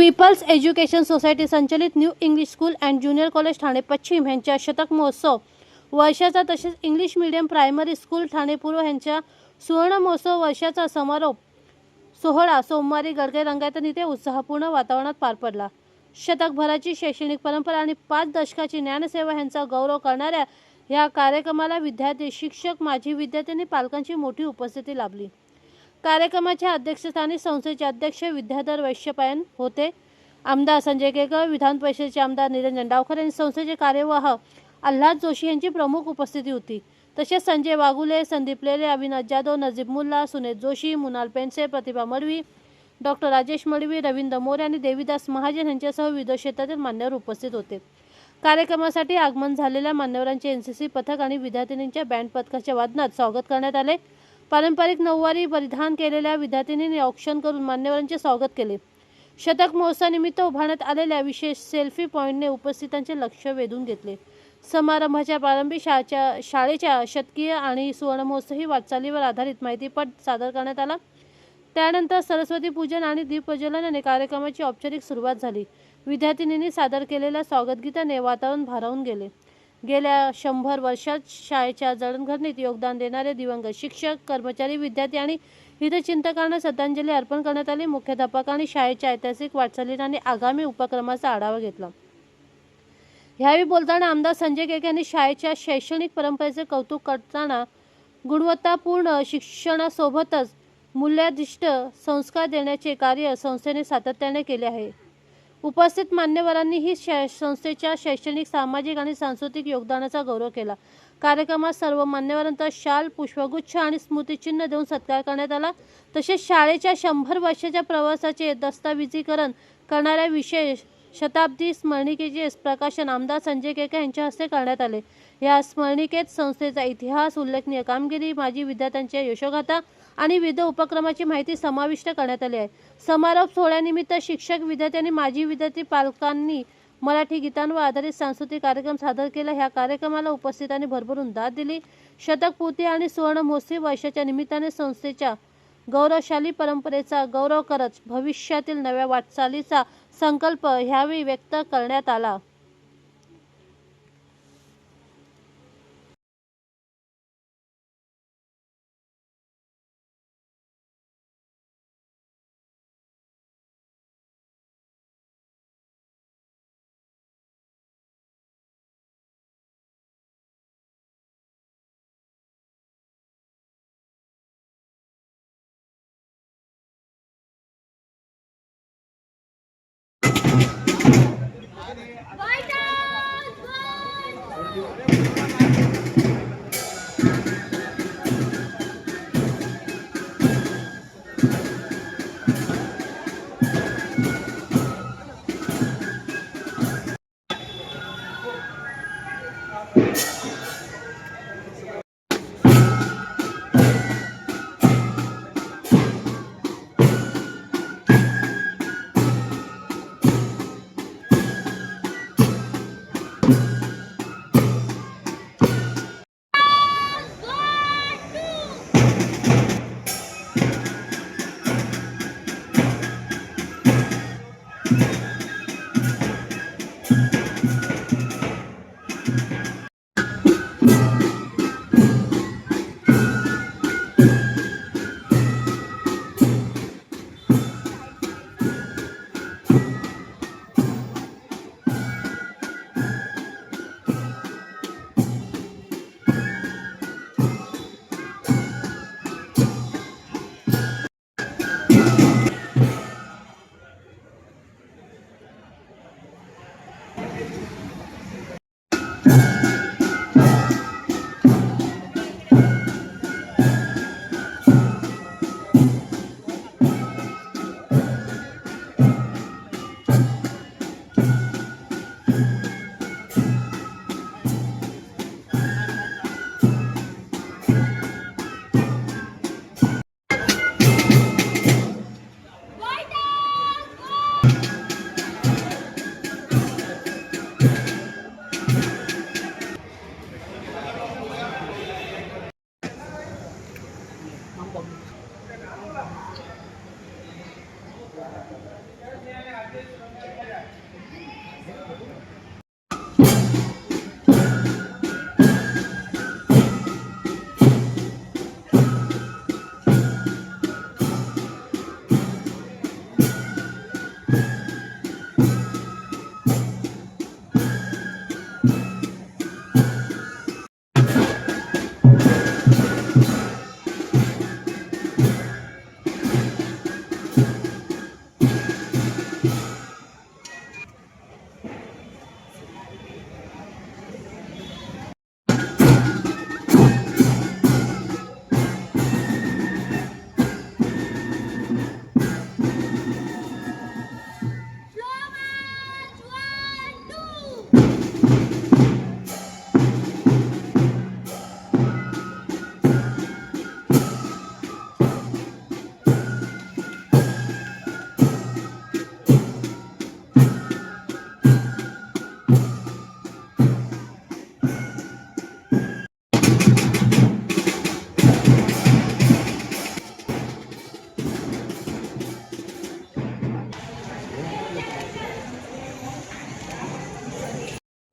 People's education society संचलित new English school and junior college Thane पश्चिम यांच्या शतक महोत्सव वर्षाचा तसेच English medium primary school Thane पूर्व यांच्या सुवर्ण महोत्सव वर्षाचा समारोप सोहळा सोमवारी गडगे रंगायतन इथे उत्साहपूर्ण वातावरणात पार पडला। शतकभराची शैक्षणिक परंपरा आणि 5 दशकाची ज्ञानसेवा यांचा गौरव करणाऱ्या या कार्यक्रमाला विद्यार्थी, शिक्षक, माजी विद्यार्थ्यांनी, पालकांची मोठी उपस्थिती लाभली। कार्यक्रमाच्या अध्यक्षस्थानी संस्थेचे अध्यक्ष विद्याधर वैश्यपायन होते। आमदार संजय केळकर, विधान परिषदेचे आमदार निरंजन डावखरे आणि संस्थेचे कार्यवाह आल्हाद जोशी यांची प्रमुख उपस्थिती होती। तसेच संजय वाघुले, संदीप लेले, अविनाश जाधव, नजीब मुल्ला, सुनेत जोशी, मुनाल पेंडसे, प्रतिभा मडवी, डॉक्टर राजेश मडवी, रवींद्र मोरे आणि देवीदास महाजन यांच्यासह विविध क्षेत्रातील मान्यवर उपस्थित होते। कार्यक्रमासाठी आगमन झालेल्या मान्यवरांचे एनसीसी पथक आणि विद्यार्थिनींच्या बँड पथकाच्या वादनात स्वागत करण्यात आले। पारंपरिक नऊवारी परिधान केलेल्या विद्यार्थिनींनी औक्षण करून मान्यवरांचे स्वागत केले। शतक महोत्सवानिमित्त उभारण्यात आलेल्या विशेष सेल्फी पॉइंटने उपस्थितांचे लक्ष वेधून घेतले। समारंभाच्या प्रारंभी शाळेच्या शतकीय आणि सुवर्ण महोत्सवी वाटचालीवर आधारित माहितीपट सादर करण्यात आला। त्यानंतर सरस्वती पूजन आणि दीप प्रज्वलनाने कार्यक्रमाची औपचारिक सुरुवात झाली। विद्यार्थिनींनी सादर केलेल्या स्वागतगीताने वातावरण भारावून गेले। गेल्या 100 वर्षात शाळेच्या जडणघडणीत योगदान देणारे दिवंगत शिक्षक, कर्मचारी, विद्यार्थी आणि हितचिंतकांना श्रद्धांजली अर्पण करण्यात आली। मुख्याध्यापकांनी शाळेच्या ऐतिहासिक वाटचालीने आणि आगामी उपक्रमाचा आढावा घेतला। यावेळी बोलताना आमदार संजय केळकर यांनी शाळेच्या शैक्षणिक परंपरेचे कौतुक करताना गुणवत्तापूर्ण शिक्षणासोबतच मूल्याधिष्ठ संस्कार देण्याचे कार्य संस्थेने सातत्याने केले आहे। उपस्थित मान्यवरांनीही संस्थेच्या शैक्षणिक, सामाजिक आणि सांस्कृतिक योगदानाचा गौरव केला। कार्यक्रमात सर्व मान्यवरांचा शाल, पुष्पगुच्छ आणि स्मृतिचिन्ह देऊन सत्कार करण्यात आला। तसेच शाळेच्या 100 वर्षाच्या प्रवासाचे दस्तऐवजीकरण करणाऱ्या विशेष शताब्दी स्मरणिकेचे प्रकाशन आमदार संजय केळकर यांच्या हस्ते करण्यात आले। या स्मरणिकेत संस्थेचा इतिहास, उल्लेखनीय कामगिरी, माजी विद्यार्थ्यांच्या यशोगाथा आणि विविध उपक्रमाची माहिती समाविष्ट करण्यात आली आहे। समारोप सोहळ्यानिमित्त शिक्षक, विद्यार्थी आणि माजी विद्यार्थी पालकांनी मराठी गीतांवर आधारित सांस्कृतिक कार्यक्रम सादर केला। ह्या कार्यक्रमाला उपस्थितांनी भरभरून दाद दिली। शतकपूर्ती आणि सुवर्ण महोत्सवी वर्षाच्या निमित्ताने संस्थेच्या गौरवशाली परंपरेचा गौरव करत भविष्यातील नव्या वाटचालीचा संकल्प ह्यावेळी व्यक्त करण्यात आला।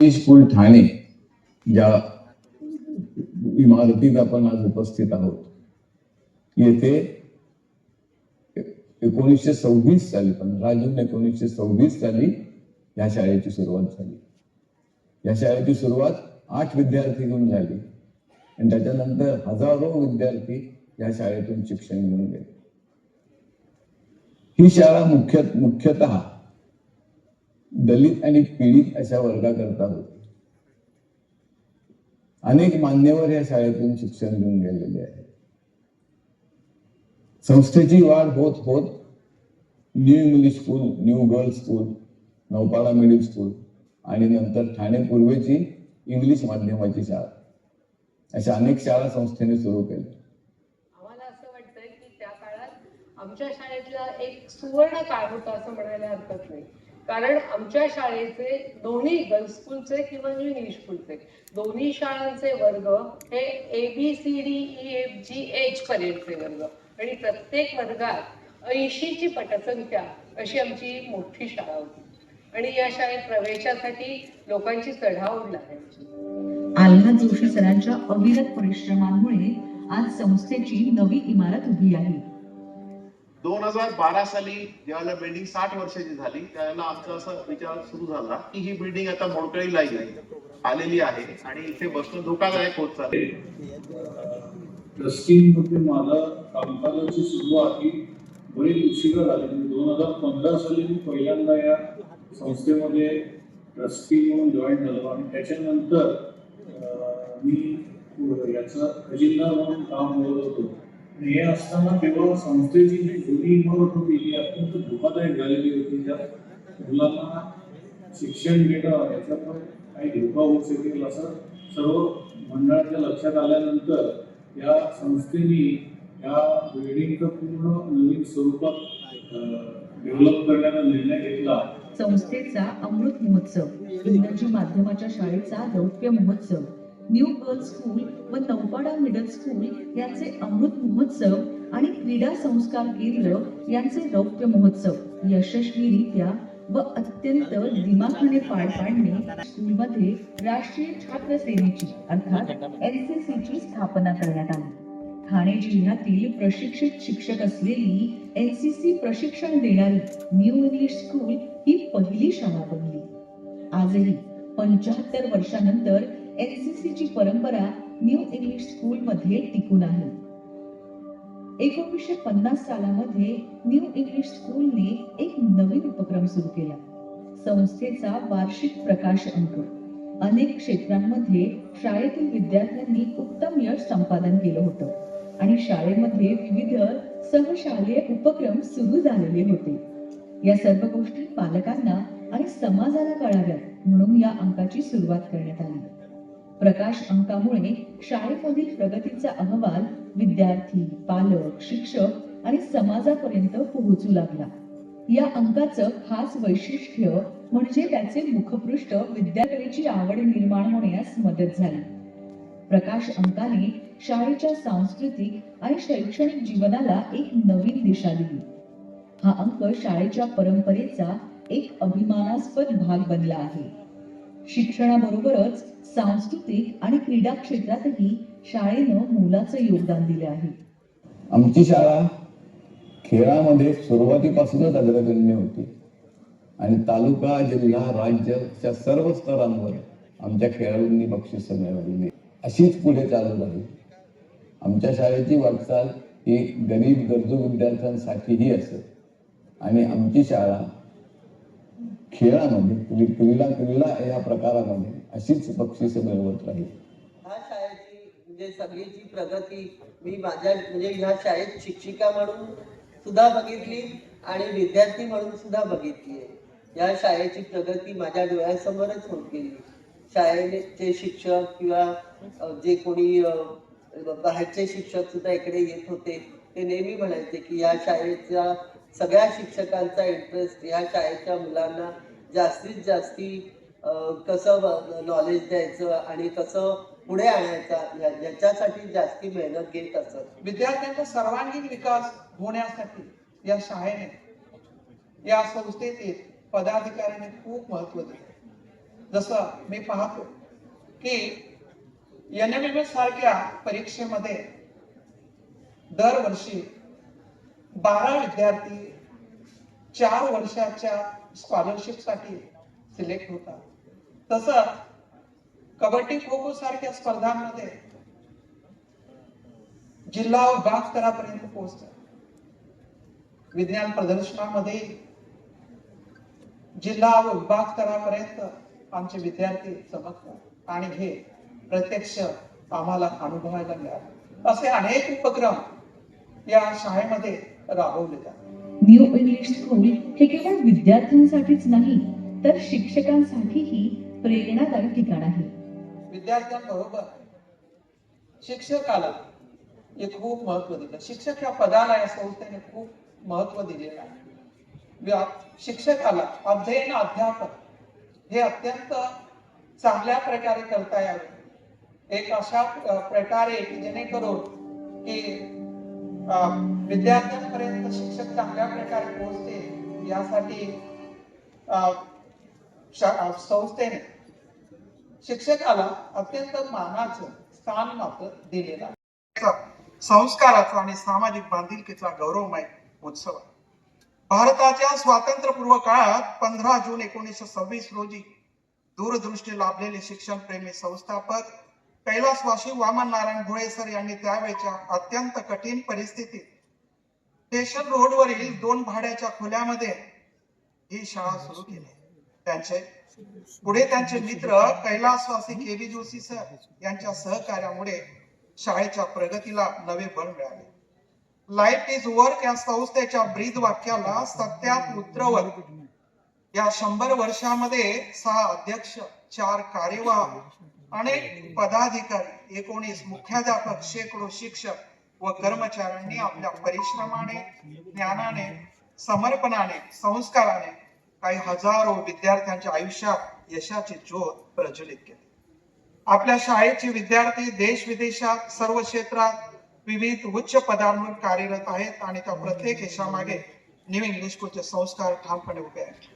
स्कूल ठाणे ज्या इमारतीत आपण आज उपस्थित आहोत, येथे 1926 साली 15 जून 1926 साली या शाळेची सुरुवात झाली. या शाळेची सुरुवात 8 विद्यार्थी घेऊन झाली आणि त्याच्यानंतर हजारो विद्यार्थी या शाळेतून शिक्षण घेऊन गेले. ही शाळा मुख्यतः दलित आणि पीडित अशा वर्गाकरता होती. अनेक मान्यवर या शाळेतून शिक्षण घेऊन गेलेले आहेत. संस्थेची वाढ होत होत new English school, new girls school, Naupada middle school आणि नंतर ठाणे पूर्वेची इंग्लिश माध्यमाची शाळा, अशा अनेक शाळा संस्थेने सुरू केल्या. आम्हाला असं वाटतंय की त्या काळात आमच्या शाळेतला एक सुवर्ण काळ होता असं म्हणायला हरकत नाही. कारण आमच्या शाळेचे दोन्ही गर्ल्स स्कूलचे किंवा इंग्लिश स्कूलचे दोन्ही शाळांचे वर्ग हे ABCDEFGH पर्यंतचे वर्ग आणि प्रत्येक वर्गात 80ची पटसंख्या अशी आमची मोठी शाळा होती आणि या शाळेत प्रवेशासाठी लोकांची चढाओढ लागायची. आल्हाद जोशी सरांच्या अविरत परिश्रमांमुळे आज संस्थेची नवी इमारत उभी आहे. 2012 साली जेव्हा बिल्डिंग 60 वर्षाची झाली त्यावेळेला आमचा असा विचार सुरू झाला की ही बिल्डिंग आता मोडकळीला आलेली आहे आणि इथे बसणं धोकादायक होत चालले. ट्रस्टीमध्ये माझा कामकाजाची सुरुवात ही बरीच उशिरा झाली. 2015 साली मी पहिल्यांदा या संस्थेमध्ये ट्रस्टी म्हणून जॉईन झालो आणि त्याच्यानंतर मी याचा खजिनदार म्हणून काम करत होतो. हे असताना तेव्हा संस्थेची जी जुनी इमारत होती ती अत्यंत धोकादायक झालेली होती. त्या मुलांना शिक्षण घेणं याच्यामुळे काही धोका होऊ शकेल असं सर्व मंडळाच्या लक्षात आल्यानंतर या संस्थेने या बिल्डिंगचं पूर्ण नवीन स्वरूपात डेव्हलप करण्याचा निर्णय घेतला. संस्थेचा अमृत महोत्सव, इंग्रजी माध्यमाच्या शाळेचा रौप्य महोत्सव, न्यू गर्ल्स स्कूल व नौपाडा मिडल स्कूल यांचे अमृत महोत्सव आणि क्रीडा संस्कार केंद्र यांचे रौप्य महोत्सव यशस्वीरित्या व अत्यंत दिमाखाने पार पाडणे. स्कूलमध्ये राष्ट्रीय छात्र सेनेची अर्थात NCC ची स्थापना करण्यात आली. ठाणे जिल्ह्यातील प्रशिक्षित शिक्षक असलेली NCC प्रशिक्षण देणारी न्यू इंग्लिश स्कूल ही पहिली शाळा बनली. आजही 75 वर्षानंतर NCC ची परंपरा न्यू इंग्लिश स्कूल मध्ये टिकून आहे. 1950 सालामध्ये न्यू इंग्लिश स्कूलने एक नवीन उपक्रम सुरू केला. संस्थेचा वार्षिक प्रकाश अंक. अनेक क्षेत्रांमध्ये शाळेतील विद्यार्थ्यांनी उत्तम यश संपादन केलं होतं आणि शाळेमध्ये विविध सहशालेय उपक्रम सुरू झालेले होते. या सर्व गोष्टी पालकांना आणि समाजाला कळाव्यात म्हणून या अंकाची सुरुवात करण्यात आली. प्रकाश अंकामुळे शाळेमधील प्रगतीचा अहवाल विद्यार्थी, पालक, शिक्षक आणि समाजापर्यंत पोहोचू लागला. या अंकाचं खास वैशिष्ट्य म्हणजे त्याचे मुखपृष्ठ विद्यार्थ्यांची आवड निर्माण होण्यास मदत झाली. प्रकाश अंकाने शाळेच्या सांस्कृतिक आणि शैक्षणिक जीवनाला एक नवीन दिशा दिली. हा अंक शाळेच्या परंपरेचा एक अभिमानास्पद भाग बनला आहे. शिक्षणाबरोबरच सांस्कृतिक आणि क्रीडा क्षेत्रातही शाळेनं मोलाचं योगदान दिले आहे. आमची शाळा खेळामध्ये सुरुवातीपासूनच अग्रगण्य होती आणि तालुका, जिल्हा, राज्याच्या सर्व स्तरांवर आमच्या खेळाडूंनी बक्षिसं मिळवली. अशीच पुढे चालू राहील. आमच्या शाळेची वाटचाल ही गरीब गरजू विद्यार्थ्यांसाठीही असेल आणि आमची शाळा खेळामध्ये क्रीडा या प्रकारामध्ये अशीच बक्षिसं मिळवत राहील. ह्या शाळेची सगळीची प्रगती मी माझ्या ह्या शाळेत शिक्षिका म्हणून सुद्धा बघितली आणि विद्यार्थी म्हणून सुद्धा बघितली आहे. या शाळेची प्रगती माझ्या डोळ्यासमोरच होत गेली. शाळेचे शिक्षक किंवा जे कोणी बाहेरचे शिक्षक सुद्धा इकडे येत होते ते नेहमी म्हणायचे की या शाळेच्या सगळ्या शिक्षकांचा इंटरेस्ट या शाळेच्या मुलांना जास्तीत जास्ती कसं नॉलेज द्यायचं आणि कसं पुढे आणायचं याच्यासाठी जास्ती मेहनत घेत असत. विद्यार्थ्यांचा सर्वांगीण विकास होण्यासाठी या शाळेने, या संस्थेतील पदाधिकाऱ्यांनी खूप महत्त्व दिले. जसं मी पाहतो की NMMS सारख्या परीक्षेमध्ये दरवर्षी 12 विद्यार्थी 4 वर्षाच्या स्कॉलरशिपसाठी सिलेक्ट होतात. तसंच कबड्डी खो खो सारख्या स्पर्धांमध्ये जिल्हा व विभाग स्तरापर्यंत पोहोचतात. विज्ञान प्रदर्शनामध्ये जिल्हा व विभाग स्तरापर्यंत आमचे विद्यार्थी चमकतात आणि हे प्रत्यक्ष आम्हाला अनुभवायला मिळाले. असे अनेक उपक्रम या शाळेमध्ये राबवले जातात. न्यू इंग्लिश स्कूल हे केवळ विद्यार्थ्यांसाठीच नाही तर शिक्षकांसाठीही प्रेरणादायी ठिकाण आहे. विद्यार्थ्यांबरोबर शिक्षकाला हे खूप महत्व दिलं. शिक्षक या पदाला या संस्थेने खूप महत्व दिलेलं आहे. शिक्षकाला अध्ययन अध्यापन हे अत्यंत चांगल्या प्रकारे करता यावे. एक अशा प्रकारे की जेणेकरून की विद्यार्थ्यांपर्यंत शिक्षक चांगल्या प्रकारे पोहोचते यासाठी संस्थेने शिक्षकाला अत्यंत मानाचं स्थान मात्र दिलेलं आहे. संस्काराचा आणि सामाजिक बांधिलकीचा गौरवमय उत्सव. भारताच्या स्वातंत्र्यपूर्व काळात 15 जून 1926 रोजी दूरदृष्टी लाभलेले शिक्षणप्रेमी संस्थापक कैलासवासी वामन नारायण भोळे सर यांनी त्यावेळच्या अत्यंत कठीण परिस्थितीत स्टेशन रोडवरील 2 भाड्याच्या खोल्यामध्ये ही शाळा सुरू केली. पुढे त्यांचे मित्र कैलासवासी केबी जोशी सर यांच्या सहकार्यामुळे शाळेच्या प्रगतीला नवे बळ मिळाले. लाईफ इज वर्क या संस्थेच्या ब्रीद वाक्याला सत्यात उतरवत या 100 वर्षामध्ये 6 अध्यक्ष, 4 कार्यवाह, अनेक पदाधिकारी, 19 मुख्याध्यापक, शेकडो शिक्षक व कर्मचाऱ्यांनी आपल्या परिश्रमाने, ज्ञानाने, समर्पणाने, संस्काराने काही हजारो विद्यार्थ्यांच्या आयुष्यात यशाची ज्योत प्रज्वलित केली. आपल्या शाळेचे विद्यार्थी देश विदेशात सर्व क्षेत्रात विविध उच्च पदांवर कार्यरत आहेत आणि त्या प्रत्येक यशामागे न्यू इंग्लिश स्कूलचे संस्कार ठामपणे उभे आहेत.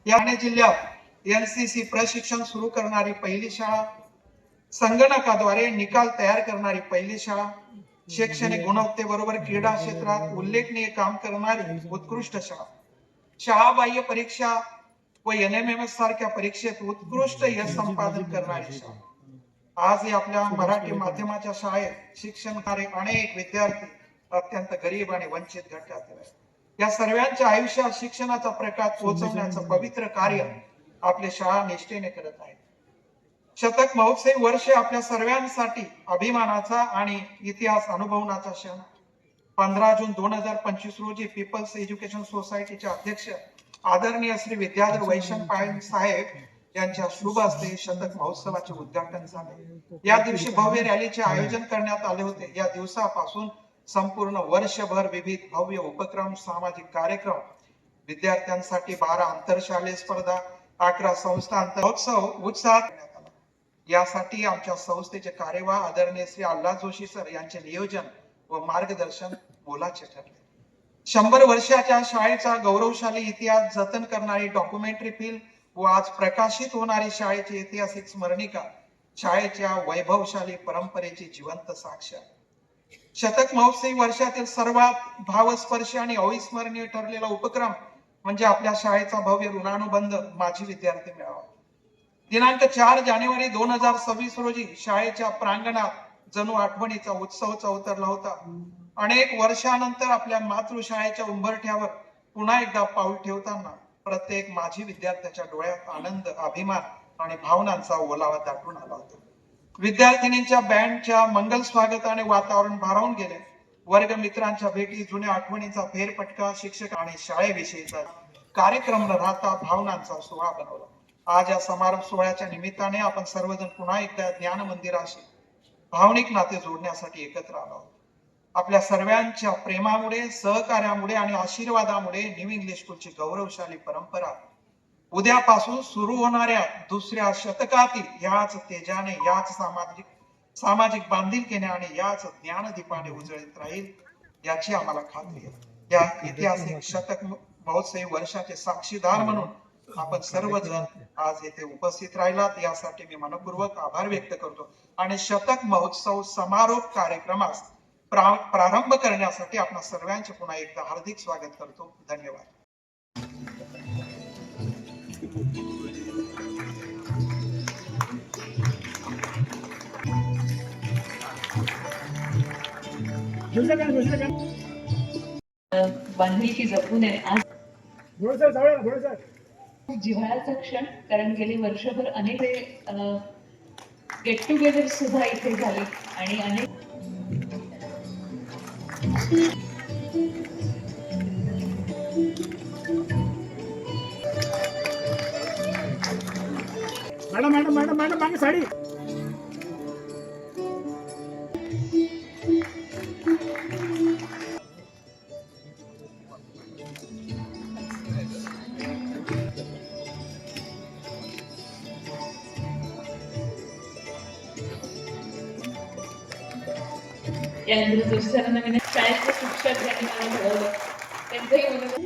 याने जिल्ह्यात NCC प्रशिक्षण सुरू करणारी पहिली शाळा, संगणकाद्वारे निकाल तयार करणारी पहिली शाळा, शैक्षणिक गुणवत्तेबरोबर क्रीडा क्षेत्रात उल्लेखनीय काम करणारी उत्कृष्ट शाळा, शाळाबाह्य परीक्षा व NMMS सारख्या परीक्षेत उत्कृष्ट यश संपादन करणारी शाळा. आज आपल्या मराठी माध्यमाच्या शाळेत शिक्षण करणारे अनेक विद्यार्थी अत्यंत गरीब आणि वंचित घटकातील आहेत. या सर्वांच्या आयुष्यात शिक्षणाचा प्रकाश पोहोचवण्याचं पवित्र कार्य आपली शाळा निष्ठेने करत आहे. शतक महोत्सवी वर्ष आपल्या सर्वांसाठी अभिमानाचा आणि इतिहास अनुभवण्याचा क्षण. 15 जून 2025 रोजी पीपल्स एज्युकेशन सोसायटीचे अध्यक्ष आदरणीय श्री विद्याधर वैशन पायन साहेब यांच्या शुभ हस्ते शतक महोत्सवाचे उद्घाटन झाले. या दिवशी भव्य रॅलीचे आयोजन करण्यात आले होते. या दिवसापासून संपूर्ण वर्षभर विविध भव्य उपक्रम, सामाजिक कार्यक्रम, विद्यार्थ्यांसाठी 12 आंतरशालेय स्पर्धा, 11 संस्था महोत्सव उत्साहात करण्यात आला. यासाठी आमच्या संस्थेचे कार्यवाह आदरणीय श्री आल्हाद जोशी सर यांचे नियोजन व मार्गदर्शन मोलाचे ठरले. 100 वर्षाच्या शाळेचा गौरवशाली इतिहास जतन करणारी डॉक्युमेंटरी फिल्म व आज प्रकाशित होणारी शाळेची ऐतिहासिक स्मरणिका शाळेच्या वैभवशाली परंपरेची जिवंत साक्ष. शतक महोत्सवी वर्षातील सर्वात भावस्पर्शी आणि अविस्मरणीय ठरलेला उपक्रम म्हणजे आपल्या शाळेचा भव्य ऋणानुबंध माजी विद्यार्थी मेळावा. दिनांक 4 जानेवारी 2026 रोजी शाळेच्या प्रांगणात जणू आठवणीचा उत्सवच अवतरला होता. अनेक वर्षानंतर आपल्या मातृशाळेच्या उंबरठ्यावर पुन्हा एकदा पाऊल ठेवताना प्रत्येक माजी विद्यार्थ्याच्या डोळ्यात आनंद, अभिमान आणि भावनांचा ओलावा दाटून आला होता. विद्यार्थिनींच्या बँडच्या मंगल स्वागताने वातावरण भारावून गेले. वर्ग मित्रांच्या भेटी, जुन्या आठवणींचा फेरफटका, शिक्षक आणि शाळेविषयीचा कार्यक्रम न राहता भावनांचा सोहळा बनवला. आज या समारोप सोहळ्याच्या निमित्ताने आपण सर्वजण पुन्हा एकदा ज्ञान मंदिराशी भावनिक नाते जोडण्यासाठी एकत्र आलो आहोत. आपल्या सर्वांच्या प्रेमामुळे, सहकार्यामुळे आणि आशीर्वादामुळे न्यू इंग्लिश स्कूलची गौरवशाली परंपरा उद्यापासून सुरू होणाऱ्या दुसऱ्या शतकातील याच तेजाने, याच सामाजिक बांधिलकीने आणि याच ज्ञानदीपाने उजळत राहील याची आम्हाला खात्री आहे. या ऐतिहासिक शतक महोत्सवी वर्षाचे साक्षीदार म्हणून आपण सर्वजण आज येथे उपस्थित राहिलात यासाठी मी मनपूर्वक आभार व्यक्त करतो आणि शतक महोत्सव समारोप कार्यक्रमास प्रारंभ करण्यासाठी आपण सर्वांचे पुन्हा एकदा हार्दिक स्वागत करतो. धन्यवाद. बांधिलकी जपून आहे. आज जिव्हाळ्याचा क्षण, कारण गेली वर्षभर अनेक गेट टुगेदर सुद्धा इथे झाले आणि अनेक मॅडम मागे साडी. यानंतर दुसऱ्या नवीन शाळेतले शिक्षक ज्यांनी मला घडवलं त्यांचंही मनोगत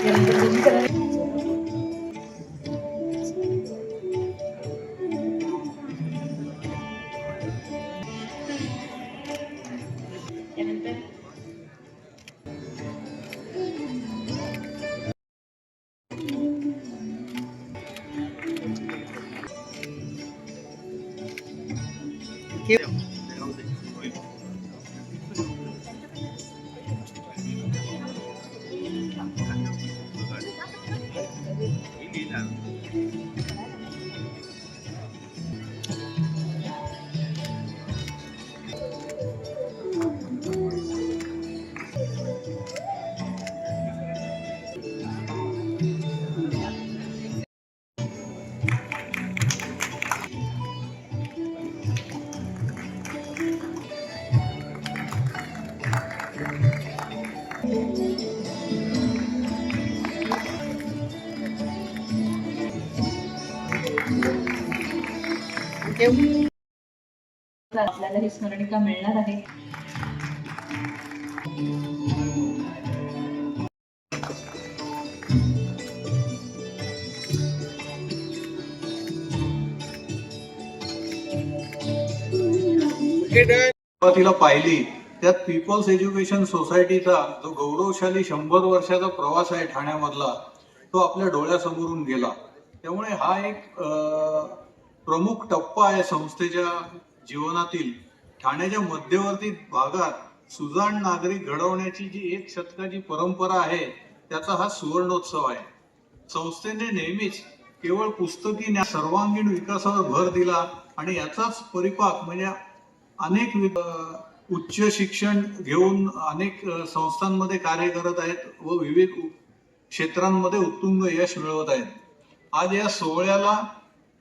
यानंतर दुसऱ्या यानंतर आपल्याला ही स्मरणिका मिळणार आहे. सुरुवातीला पाहिली त्यात पीपल्स एज्युकेशन सोसायटीचा जो गौरवशाली 100 वर्षाचा प्रवास आहे ठाण्यामधला, तो आपल्या डोळ्यासमोरून गेला. त्यामुळे हा एक प्रमुख टप्पा आहे संस्थेच्या जीवनातील. ठाण्याच्या मध्यवर्ती भागात सुजाण नागरिक घडवण्याची जी 1 शतकाची परंपरा आहे त्याचा हा सुवर्णोत्सव आहे. संस्थेने नेहमीच केवळ पुस्तकी सर्वांगीण विकासावर भर दिला आणि याचाच परिपाक म्हणजे अनेक उच्च शिक्षण घेऊन अनेक संस्थांमध्ये कार्य करत आहेत व विविध क्षेत्रांमध्ये उत्तुंग यश मिळवत आहेत. आज या सोहळ्याला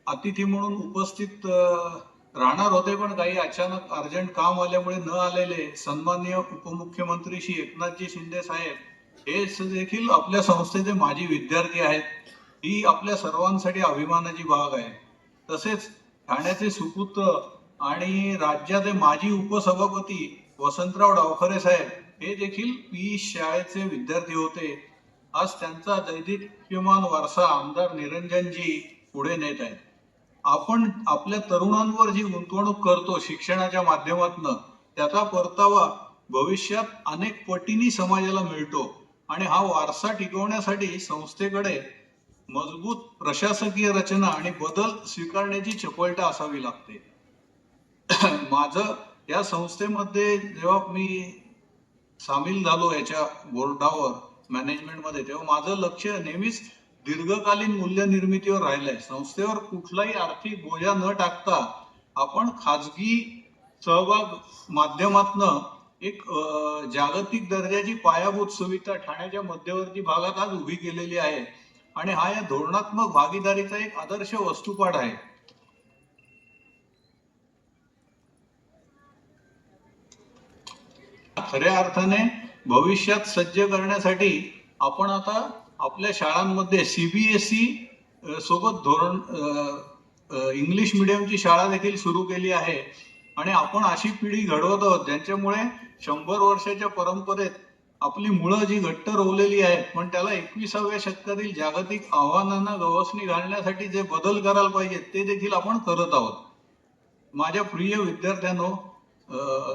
अतिथी म्हणून उपस्थित राहणार होते, पण काही अचानक अर्जंट काम आल्यामुळे न आलेले सन्माननीय उपमुख्यमंत्री श्री एकनाथजी शिंदे साहेब हे देखील आपल्या संस्थेचे माजी विद्यार्थी आहेत. ही आपल्या सर्वांसाठी अभिमानाची बाब आहे. तसेच ठाण्याचे सुपुत्र आणि राज्याचे माजी उपसभापती वसंतराव डावखरे साहेब हे देखील पी शाळेचे विद्यार्थी होते. आज त्यांचा दैदिप्यमान वारसा आमदार निरंजनजी पुढे नेत आहेत. आपण आपल्या तरुणांवर जी गुंतवणूक करतो शिक्षणाच्या माध्यमातून, त्याचा परतावा भविष्यात अनेक पटींनी समाजाला मिळतो आणि हा वारसा टिकवण्यासाठी संस्थेकडे मजबूत प्रशासकीय रचना आणि बदल स्वीकारण्याची चपळता असावी लागते. माझं या संस्थेमध्ये जेव्हा मी सामील झालो याच्या बोर्डावर मॅनेजमेंटमध्ये, तेव्हा माझं लक्ष नेहमीच दीर्घकालीन मूल्य निर्मितीवर राहिलंय. संस्थेवर कुठलाही आर्थिक बोजा न टाकता आपण खाजगी सहभाग माध्यमातनं एक जागतिक दर्जाची पायाभूत सुविधा ठाण्याच्या मध्यवर्ती भागात आज उभी केलेली आहे आणि हा या धोरणात्मक भागीदारीचा एक आदर्श वस्तुपाठ आहे. खऱ्या अर्थाने भविष्यात सज्ज करण्यासाठी आपण आता आपल्या शाळांमध्ये CBSE सोबत इंग्लिश मिडियमची शाळा देखील सुरू केली आहे आणि आपण अशी पिढी घडवत आहोत ज्यांच्यामुळे 100 वर्षाच्या परंपरेत आपली मुळं जी घट्ट रोवलेली आहेत, पण त्याला 21व्या शतकातील जागतिक आव्हानांना गवसणी घालण्यासाठी जे बदल करायला पाहिजेत ते देखील आपण करत आहोत. माझ्या प्रिय विद्यार्थ्यांनो,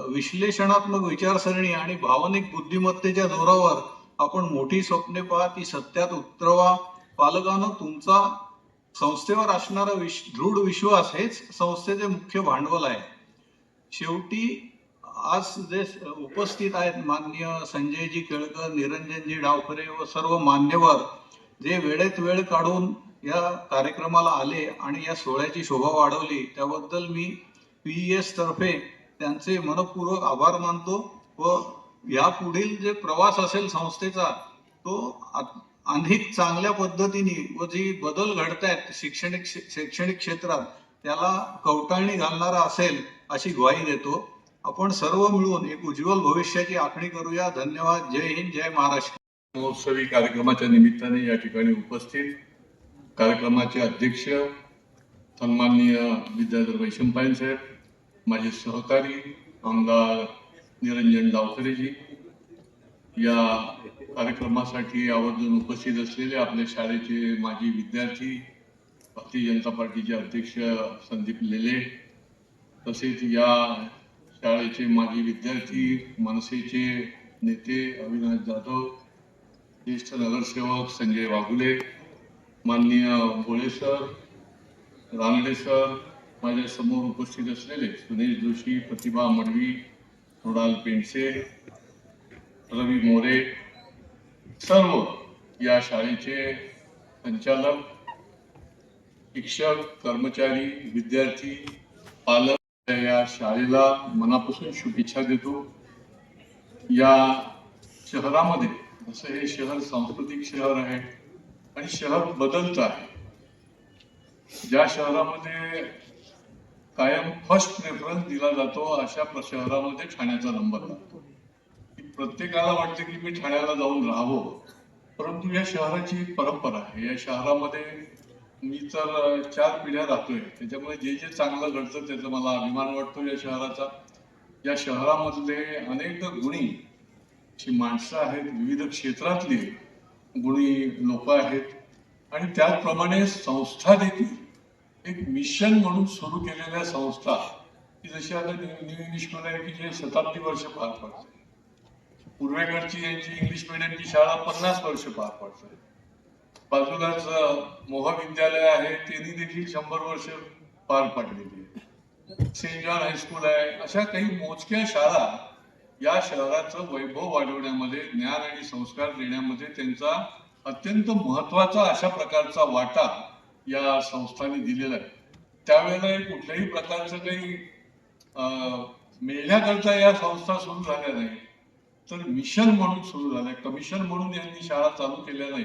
विश्लेषणात्मक विचारसरणी आणि भावनिक बुद्धिमत्तेच्या जोरावर आपण मोठी स्वप्ने पहा, ती सत्यात उतरवा. पालकांनो, तुमचा संस्थेवर असणारा दृढ विश्वास हेच संस्थेचे मुख्य भांडवल आहे. शेवटी आज जे उपस्थित आहेत माननीय संजयजी केळकर, निरंजनजी डावखरे व सर्व मान्यवर जे वेळेत वेळ काढून या कार्यक्रमाला आले आणि या सोहळ्याची शोभा वाढवली, त्याबद्दल मी PES तर्फे त्यांचे मनपूर्वक आभार मानतो व यापुढील जे प्रवास असेल संस्थेचा तो अधिक चांगल्या पद्धतीने व जी बदल घडतायत शैक्षणिक क्षेत्रात त्याला कवटाळणी घालणारा असेल अशी ग्वाही देतो. आपण सर्व मिळून एक उज्ज्वल भविष्याची आखणी करूया. धन्यवाद. जय हिंद, जय महाराष्ट्र. महोत्सवी कार्यक्रमाच्या निमित्ताने या ठिकाणी उपस्थित कार्यक्रमाचे अध्यक्ष सन्माननीय विद्याधर वैशंपायन साहेब, माझे सहकारी आमदार निरंजन डावखरेजी, या कार्यक्रमासाठी आवर्जून उपस्थित असलेले आपल्या शाळेचे माजी विद्यार्थी, भारतीय जनता पार्टीचे अध्यक्ष संदीप लेले, तसेच या शाळेचे माजी विद्यार्थी, मनसेचे नेते अविनाश जाधव, ज्येष्ठ नगरसेवक संजय वाघुले, माननीय भोळे सर, रानडे सर, माझ्या समोर उपस्थित असलेले सुनील जोशी, प्रतिभा मडवी, मृणाल पेंडसे, रवी मोरे, सर्व या शाळेचे संचालक, शिक्षक, कर्मचारी, विद्यार्थी, पालक, या शाळेला मनापासून शुभेच्छा देतो. या शहरामध्ये जसं हे शहर सांस्कृतिक शहर आहे आणि शहर बदलत आहे, ज्या शहरामध्ये कायम फर्स्ट प्रेफरन्स दिला जातो अशा शहरामध्ये ठाण्याचा नंबर लागतो. प्रत्येकाला वाटतं की मी ठाण्याला जाऊन राहावं, परंतु या शहराची एक परंपरा आहे. या शहरामध्ये मी तर 4 पिढ्या राहतोय, त्याच्यामुळे जे जे चांगलं घडतं त्याचा मला अभिमान वाटतो या शहराचा. या शहरामधले अनेक गुणी अशी माणसं आहेत, विविध क्षेत्रातली गुणी लोक आहेत आणि त्याचप्रमाणे संस्था देखील एक मिशन म्हणून सुरू केलेल्या संस्था की जशी आता न्यू इंग्लिश मिडियम की जे 70 वर्ष पार पडते, पूर्वेकडची यांची इंग्लिश मिडियमची शाळा 50 वर्ष पार पडते, बाजूलाच महाविद्यालय आहे त्यांनी देखील 100 वर्ष पार पाडलेली आहे, सेंट जॉन हायस्कूल आहे. अशा काही मोजक्या शाळा या शहराचं वैभव वाढवण्यामध्ये, ज्ञान आणि संस्कार देण्यामध्ये त्यांचा अत्यंत महत्वाचा अशा प्रकारचा वाटा या संस्थांनी दिलेला आहे. त्यावेळेला कुठल्याही प्रकारचं काही मिळण्याकरता या संस्था सुरू झाल्या नाही, तर मिशन म्हणून सुरू झाल्या, कमिशन म्हणून यांनी शाळा चालू केल्या नाही.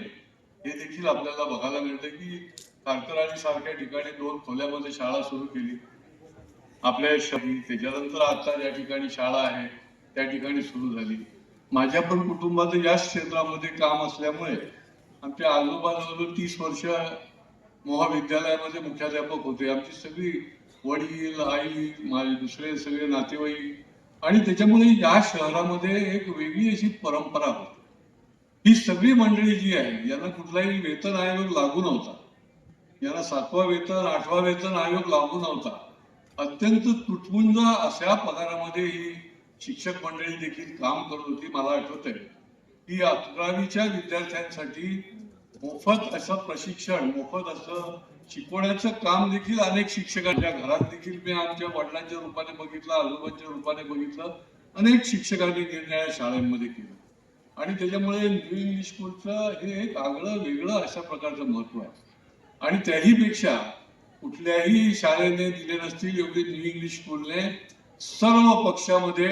हे देखील आपल्याला बघायला मिळतं की कारकराडी सारख्या ठिकाणी 2 खोल्यामध्ये शाळा सुरू केली आपल्या शहरी, त्याच्यानंतर आता ज्या ठिकाणी शाळा आहे त्या ठिकाणी सुरू झाली. माझ्या पण कुटुंबाचं याच क्षेत्रामध्ये काम असल्यामुळे आमच्या आजोबाजवळ 30 वर्ष महाविद्यालयामध्ये मुख्याध्यापक होते. आमची सगळी वडील, आई, माझे दुसरे सगळे नातेवाईक, आणि त्याच्यामुळे या शहरामध्ये एक वेगळी अशी परंपरा होती. ही सगळी मंडळी जी आहे यांना कुठलाही वेतन आयोग लागू नव्हता, यांना 7वा वेतन 8वा वेतन आयोग लागू नव्हता. अत्यंत तुटपुंज अशा पगारामध्ये ही शिक्षक मंडळी देखील काम करत होती. मला आठवत आहे की 11वीच्या विद्यार्थ्यांसाठी मोफत असं प्रशिक्षण, मोफत असं शिकवण्याचं काम देखील अनेक शिक्षकांच्या घरात देखील मी आमच्या वडिलांच्या रूपाने बघितलं, आजोबांच्या रूपाने बघितलं, अनेक शिक्षकांनी निरनिराळ्या शाळांमध्ये केलं. आणि त्याच्यामुळे न्यू इंग्लिश स्कूलचं हे एक आगळं वेगळं अशा प्रकारचं महत्व आहे. आणि त्याहीपेक्षा कुठल्याही शाळेने दिले नसतील एवढे न्यू इंग्लिश स्कूलने सर्व पक्षामध्ये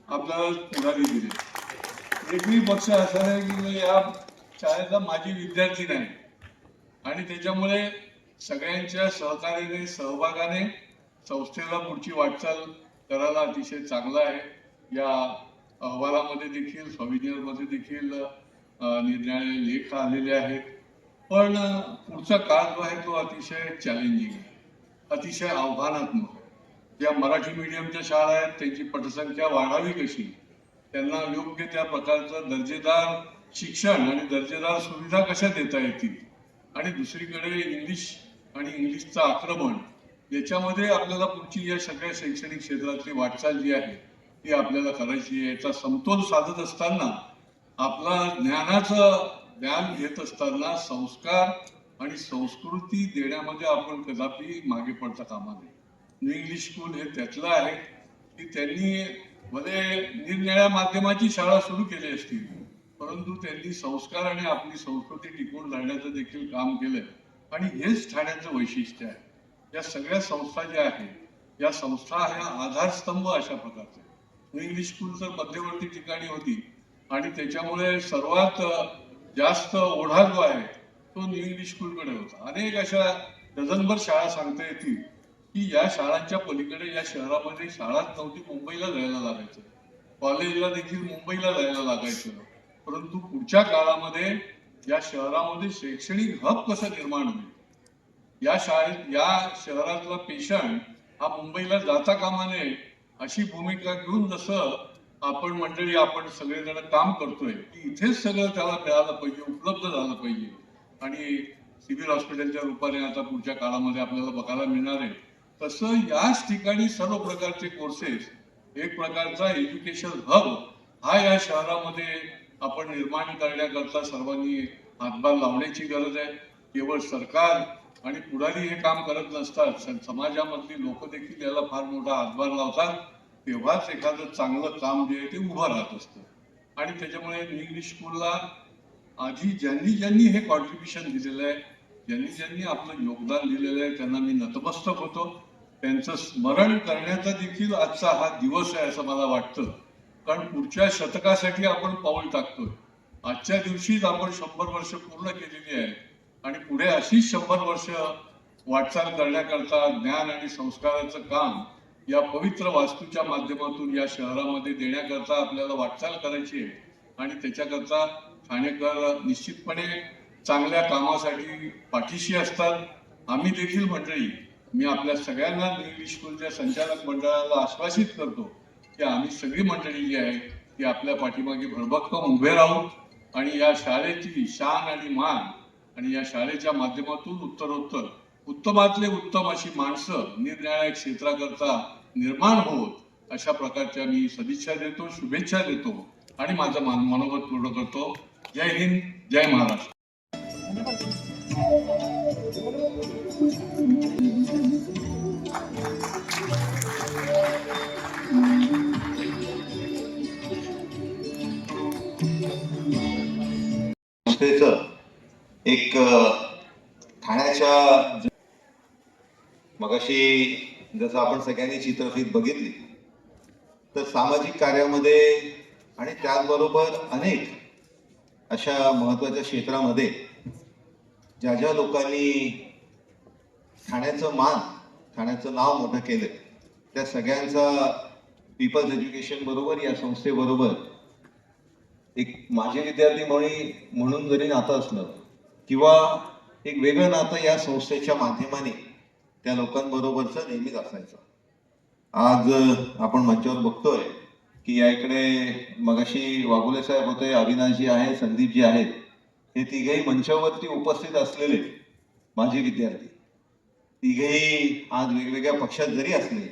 आपल्याला पुढारी दिले. एकही पक्ष असा नाही की या शाळेचा माझी विद्यार्थी नाही, आणि त्याच्यामुळे सगळ्यांच्या सहकार्याने, सहभागाने संस्थेला पुढची वाटचाल करायला अतिशय चांगला आहे. या अहवालामध्ये देखील, सॉव्हिनियरमध्ये देखील निरनिराळे लेख आलेले आहेत, पण पुढचा काळ जो आहे तो अतिशय चॅलेंजिंग आहे. अतिशय आव्हानात्मक. ज्या मराठी मीडियमच्या शाळा आहेत त्यांची पटसंख्या वाढावी कशी, त्यांना योग्य त्या प्रकारचं दर्जेदार शिक्षण आणि दर्जेदार सुविधा कशा देता येतील, आणि दुसरीकडे इंग्लिश आणि इंग्लिशचं आक्रमण, याच्यामध्ये आपल्याला पुढची या सगळ्या शैक्षणिक क्षेत्रातली वाटचाल जी आहे ती आपल्याला करायची आहे. याचा समतोल साधत असताना आपला ज्ञान घेत असताना संस्कार आणि संस्कृती देण्यामध्ये आपण कदापि मागे पडता कामा नये. न्यू इंग्लिश स्कूल हे त्यातलं आहे की त्यांनी भले निरनिळ्या माध्यमाची शाळा सुरू केली असतील, परंतु त्यांनी संस्कार आणि आपली संस्कृती टिकवून राहण्याचं देखील काम केलंय, आणि हेच ठाण्याचं वैशिष्ट्य आहे. या सगळ्या संस्था ज्या आहेत या संस्था ह्या आधारस्तंभ अशा प्रकारचे. न्यू इंग्लिश स्कूल तर मध्यवर्ती ठिकाणी होती आणि त्याच्यामुळे सर्वात जास्त ओढा जो आहे तो न्यू इंग्लिश स्कूलकडे होता. अनेक अशा डझनभर शाळा सांगता येतील की या शाळांच्या पलीकडे या शहरामध्ये शाळाच नव्हती, मुंबईला जायला लागायचं, कॉलेजला देखील मुंबईला जायला लागायचं. परंतु पुढच्या काळामध्ये या शहरामध्ये शैक्षणिक हब कसं निर्माण होईल, या शहरातला पेशंट हा मुंबईला जाता कामा नये अशी भूमिका घेऊन जसं आपण सगळेजण काम करतोय की इथेच सगळं त्याला मिळालं पाहिजे, उपलब्ध झालं पाहिजे, आणि सिव्हिल हॉस्पिटलच्या रूपाने आता पुढच्या काळामध्ये आपल्याला बघायला मिळणार आहे, तसं याच ठिकाणी सर्व प्रकारचे कोर्सेस, एक प्रकारचा एज्युकेशन हब हा या शहरामध्ये आपण निर्माण करण्याकरता सर्वांनी हातभार लावण्याची गरज आहे. केवळ सरकार आणि पुढारी हे काम करत नसतात, समाजामधली लोक देखील याला फार मोठा हातभार लावतात. तेव्हाच एखादं चांगलं काम जे आहे ते उभं राहत असतं. आणि त्याच्यामुळे इंग्लिश स्कूलला आधी ज्यांनी हे कॉन्ट्रीब्युशन दिलेलं आहे, ज्यांनी आपलं योगदान दिलेलं आहे, त्यांना मी नतमस्तक होतो. त्यांचं स्मरण करण्याचा देखील आजचा हा दिवस आहे असं मला वाटतं. कारण पुढच्या शतकासाठी आपण पाऊल टाकतोय. आजच्या दिवशीच आपण 100 वर्ष पूर्ण केलेली आहे आणि पुढे अशीच 100 वर्ष वाटचाल करण्याकरता ज्ञान आणि संस्काराचं काम या पवित्र वास्तूच्या माध्यमातून या शहरामध्ये देण्याकरता आपल्याला वाटचाल करायची आहे. आणि त्याच्याकरता ठाणेकर निश्चितपणे चांगल्या कामासाठी पाठीशी असतात. आम्ही देखील मंडळी, मी आपल्या सगळ्यांना इंग्लिश स्कूलच्या संचालक मंडळाला आश्वासित करतो की आम्ही सगळी मंडळी जी आहे ती आपल्या पाठीमागे भरभक्कम उभे राहू आणि या शाळेची शान आणि मान आणि या शाळेच्या माध्यमातून उत्तरोत्तर उत्तमातले उत्तम अशी माणसं निरनिराळ्या क्षेत्राकरता निर्माण होत, अशा प्रकारच्या मी सदिच्छा देतो, शुभेच्छा देतो आणि माझं मनोगत पूर्ण करतो. जय हिंद, जय महाराष्ट्र. एक ठाण्याच्या मगाशी जसं आपण सगळ्यांनी चित्रफित बघितली तर सामाजिक कार्यामध्ये आणि त्याचबरोबर अनेक अशा महत्त्वाच्या क्षेत्रामध्ये ज्या ज्या लोकांनी ठाण्याचं ठाण्याचं नाव मोठं केलं त्या सगळ्यांचा पीपल्स एज्युकेशन बरोबर या संस्थेबरोबर एक माझे विद्यार्थी म्हणून जरी नातं असलं किंवा एक वेगळं नातं या संस्थेच्या माध्यमाने त्या लोकांबरोबरचं नेहमीच असायचं. आज आपण मंचावर बघतोय की या इकडे मगाशी वाघुले साहेब होते, अविनाशजी आहे, संदीपजी आहेत, हे तिघेही मंचावरती उपस्थित असलेले माझे विद्यार्थी. तिघेही आज वेगवेगळ्या पक्षात जरी असले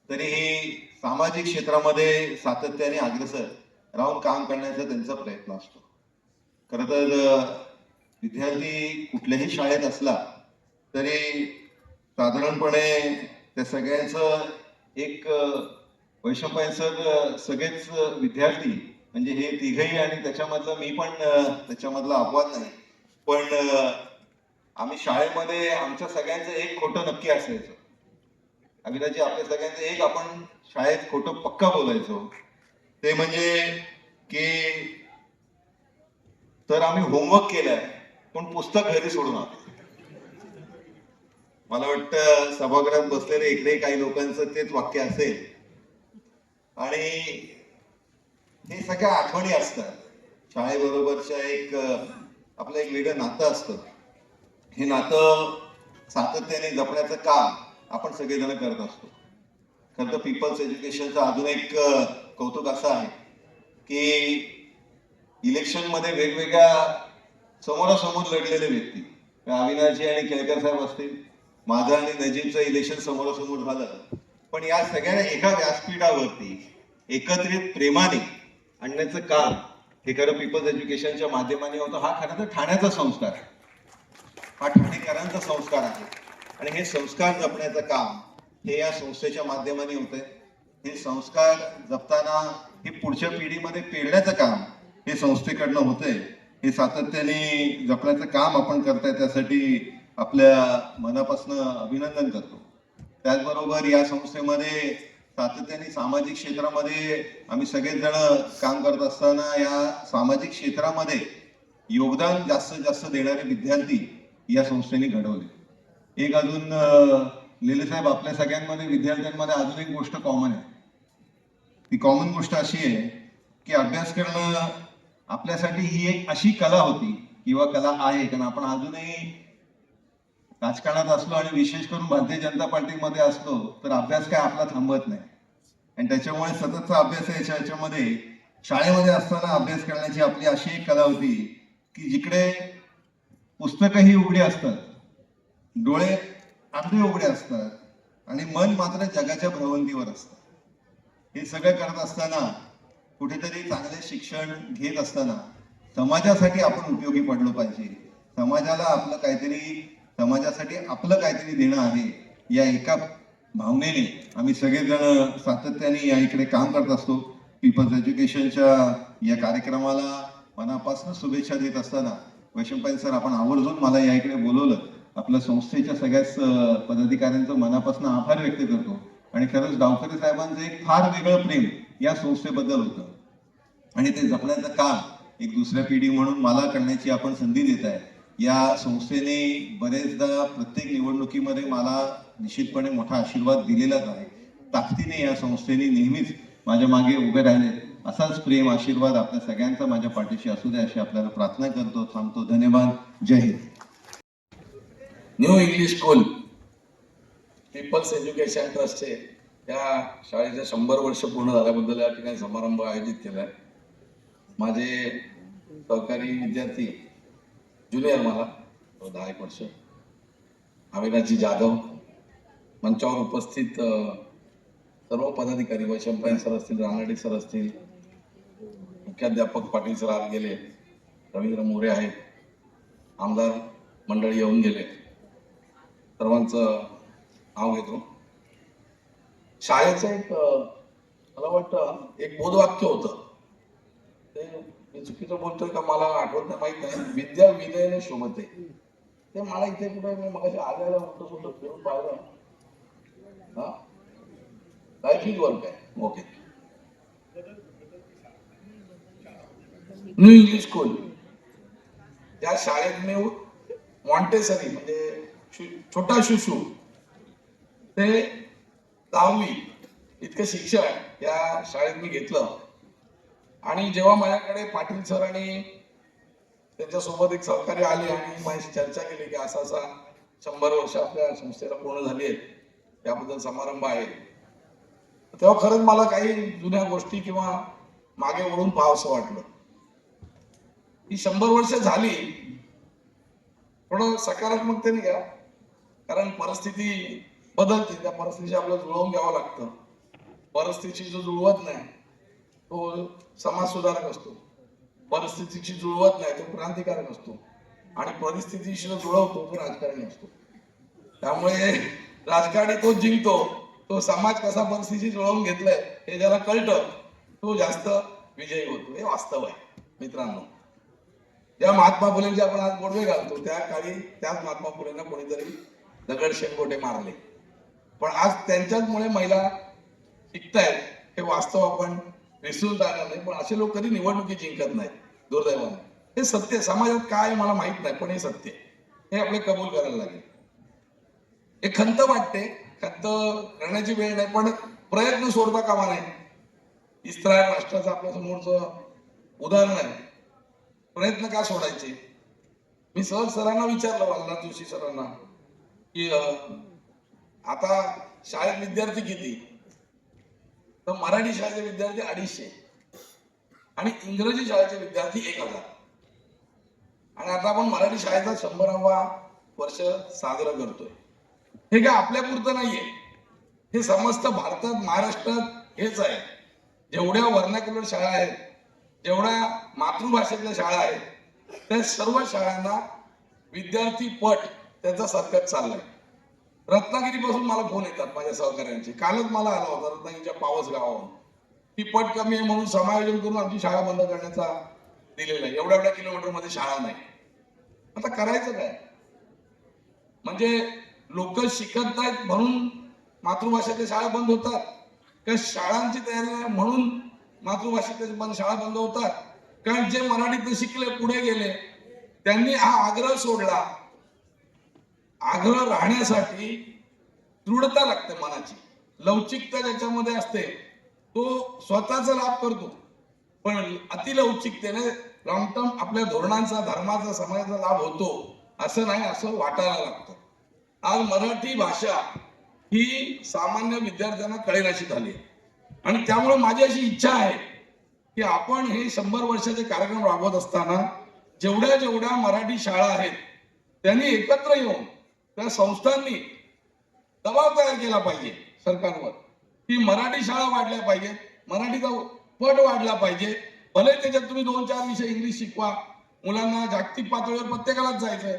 तरीही सामाजिक क्षेत्रामध्ये सातत्याने अग्रेसर राहून काम करण्याचा त्यांचा प्रयत्न असतो. खरं तर विद्यार्थी कुठल्याही शाळेत असला तरी साधारणपणे त्या सगळ्यांचं एक वैशंपायन सर सगळेच विद्यार्थी म्हणजे हे तिघही आणि त्याच्यामधलं मी पण त्याच्यामधला अपवाद नाही, पण आम्ही शाळेमध्ये आमच्या सगळ्यांचं एक खोटं नक्की असायचं. अविनाजी आपल्या सगळ्यांचं एक आपण शाळेत खोटं पक्का बोलायचो ते म्हणजे की तर आम्ही होमवर्क केलाय पण पुस्तक घरी सोडून आलो. मला वाटतं सभागृहात बसलेले इकडे काही लोकांचं तेच वाक्य असेल. आणि हे सगळ्या आठवणी असतात शाळेबरोबरच्या. एक आपलं एक वेगळं नातं असतं. हे नातं सातत्याने जपण्याचं काम आपण सगळेजण करत असतो. खरं तर पीपल्स एज्युकेशनचं अजून एक कौतुक असं आहे की इलेक्शनमध्ये वेगवेगळ्या समोरासमोर लढलेले व्यक्ती, अविनाशजी आणि केळकर साहेब असतील, माझं आणि नजीबचं इलेक्शन समोरासमोर झालं, पण या सगळ्या एका व्यासपीठावरती एकत्रित प्रेमाने आणण्याचं काम हे खरं पीपल्स एज्युकेशनच्या माध्यमाने होतं. हा खरं तर ठाण्याचा संस्कार आहे, हा ठाणेकरांचा संस्कार आहे आणि हे संस्कार जपण्याचं काम हे या संस्थेच्या माध्यमाने होतंय. हे संस्कार जपताना हे पुढच्या पिढीमध्ये पेरण्याचं काम हे संस्थेकडनं होतंय. हे सातत्याने जपण्याचं काम आपण करताय, त्यासाठी आपल्या मनापासून अभिनंदन करतो. त्याचबरोबर या संस्थेमध्ये सातत्याने सामाजिक क्षेत्रामध्ये आम्ही सगळेच जण काम करत असताना या सामाजिक क्षेत्रामध्ये योगदान जास्तीत जास्त देणारे विद्यार्थी या संस्थेने घडवले. एक अजून लेले साहेब, आपल्या सगळ्यांमध्ये विद्यार्थ्यांमध्ये अजून एक गोष्ट कॉमन आहे. ती कॉमन गोष्ट अशी आहे की अभ्यास करणं आपल्यासाठी ही एक अशी कला होती किंवा कला आहे, कारण आपण अजूनही राजकारणात असलो आणि विशेष करून भारतीय जनता पार्टीमध्ये असलो तर अभ्यास काय आपला थांबत नाही आणि त्याच्यामुळे सततचा अभ्यास याच्यामध्ये शाळेमध्ये असताना अभ्यास करण्याची आपली अशी एक कला होती की जिकडे पुस्तकही उघडी असतात, डोळे अगदी उघडे असतात आणि मन मात्र जगाच्या भ्रमंतीवर असतं. हे सगळं करत असताना, कुठेतरी चांगले शिक्षण घेत असताना समाजासाठी आपण उपयोगी पडलो पाहिजे. समाजासाठी आपलं काहीतरी देणं आहे, या एका भावनेने आम्ही सगळेजण सातत्याने या इकडे काम करत असतो. पीपल्स एज्युकेशनच्या या कार्यक्रमाला मनापासून शुभेच्छा देत असताना वैशंपायन सर, आपण आवर्जून मला या इकडे बोलवलं. आपल्या संस्थेच्या सगळ्याच पदाधिकाऱ्यांचं मनापासून आभार व्यक्त करतो आणि खरंच डावकरे साहेबांचं एक फार वेगळं प्रेम या संस्थेबद्दल होतं आणि ते जपण्याचं काम एक दुसऱ्या पिढी म्हणून मला करण्याची आपण संधी देत आहे. या संस्थेने बरेचदा प्रत्येक निवडणुकीमध्ये मला निश्चितपणे मोठा आशीर्वाद दिलेलाच आहे. ताकदीने या संस्थेने नेहमीच माझ्या मागे उभे राहिले. असाच प्रेम आशीर्वाद आपल्या सगळ्यांचा माझ्या पाठीशी असू दे अशी आपल्याला प्रार्थना करतो. थांबतो. धन्यवाद. जय Hind. New English school people's education ट्रस्टचे या शाळेचे 100 वर्ष पूर्ण झाल्याबद्दल या ठिकाणी समारंभ आयोजित केला आहे. माझे सहकारी विद्यार्थी ज्युनियर, मला 10 वर्ष, अविनाशजी जाधव, मंचावर उपस्थित सर्व पदाधिकारी, वैशंपायन सर असतील, रानडे सर असतील, मुख्याध्यापक पाटील सर आज गेले, रवींद्र मोरे आहेत, आमदार मंडळी येऊन गेले, सर्वांचं नाव घेतो. शाळेचं एक मला वाटतं एक बोधवाक्य होतं, ते मी चुकीचं बोलतोय का मला आठवत नाही, माहित नाही. विद्या विनयने शोभते. ते मला इथे कुठे मी मगाशी आल्याला म्हणतो फिरून पाहिलं. हा, लाईफ इज वर्क आहे. ओके. न्यू इंग्लिश स्कूल या शाळेत मी मॉन्टेसरी म्हणजे छोटा शिशु ते 10वी इतकं शिक्षण या शाळेत मी घेतलं. आणि जेव्हा माझ्याकडे पाटील सर आणि त्यांच्यासोबत एक सहकारी आले आणि माझी चर्चा केली की असा 100 वर्ष आपल्या संस्थेला पूर्ण झाली आहेत, त्याबद्दल समारंभ आहे, तेव्हा खरंच मला काही जुन्या गोष्टी किंवा मागे वळून पाहावंसं वाटलं. ही 100 वर्ष झाली थोडं सकारात्मकतेने घ्या, कारण परिस्थिती बदलते, त्या परिस्थितीशी आपल्याला जुळवून घ्यावं लागतं. परिस्थितीशी जो जुळवत नाही तो समाज सुधारक असतो, परिस्थितीशी जुळवत नाही तो क्रांतिकारक असतो आणि परिस्थितीशी जो जुळवतो तो राजकारणी असतो. त्यामुळे राजकारणी तो जिंकतो, तो समाज कसा परिस्थितीशी जुळवून घेतलाय हे ज्याला कळतं तो जास्त विजयी होतो. हे वास्तव आहे मित्रांनो. ज्या महात्मा फुलेंचे आपण आज गोडवे घालतो त्या काळी त्याच महात्मा फुलेंना कोणीतरी दगड शेंगोटे मारले, पण आज त्यांच्याचमुळे महिला शिकतायत हे वास्तव आपण विसरून जाणार नाही. पण असे लोक कधी निवडणुकी जिंकत नाहीत दुर्दैवाने. हे सत्य. समाजात काय मला माहित नाही पण हे सत्य, हे आपले कबूल करायला लागेल. हे खंत वाटते, खंत करण्याची वेळ नाही, पण प्रयत्न सोडता कामा नाही. इस्रायल राष्ट्राचं आपल्या समोरचं उदाहरण आहे. प्रयत्न का सोडायचे? मी सहज सरांना विचारलं, वल्लाद जोशी सरांना, की आता शाळेत विद्यार्थी किती, तर मराठी शाळेचे विद्यार्थी 250 आणि इंग्रजी शाळेचे विद्यार्थी 1000. आणि आता आपण मराठी शाळेचा 100वा वर्ष साजरा करतोय. हे काय आपल्या पुरतं नाहीये, हे समस्त भारतात, महाराष्ट्रात हेच आहे. जेवढ्या वर्नाक्युलर शाळा आहेत, जेवढ्या मातृभाषेतल्या शाळा आहेत, त्या सर्व शाळांना विद्यार्थी पट त्याचा सरकत चाललाय. रत्नागिरीपासून मला फोन येतात माझ्या सहकार्यांचे. कालच मला आला होता रत्नागिरीच्या पावस गावावरून की पट कमी आहे म्हणून समायोजन करून आमची शाळा बंद करण्याचा दिलेला आहे. एवढ्या किलोमीटर मध्ये शाळा नाही. आता करायचं काय? म्हणजे लोक शिकत नाहीत म्हणून मातृभाषेतल्या शाळा बंद होतात का शाळांची तयारी नाही म्हणून मातृभाषेतल्या शाळा बंद होतात? कारण जे मराठीत शिकले पुढे गेले त्यांनी हा आग्रह सोडला. आग्रह राहण्यासाठी दृढता लागते, मनाची लवचिकता ज्याच्यामध्ये असते तो स्वतःचा लाभ करतो, पण अतिलवचिकतेने लॉंग टर्म आपल्या धोरणांचा, धर्माचा, समाजाचा लाभ होतो असं नाही, असं वाटायला लागतं. आज मराठी भाषा ही सामान्य विद्यार्थ्यांना कळेनाशी झाली आणि त्यामुळे माझी अशी इच्छा आहे की आपण हे 100 वर्षाचे कार्यक्रम राबवत असताना जेवढ्या मराठी शाळा आहेत त्यांनी एकत्र येऊन त्या संस्थांनी दबाव तयार केला पाहिजे सरकारवर की मराठी शाळा वाढल्या पाहिजेत, मराठीचा पट वाढला पाहिजे. भले त्याच्यात तुम्ही 2-4 विषय इंग्लिश शिकवा, मुलांना जागतिक पातळीवर प्रत्येकालाच जायचंय.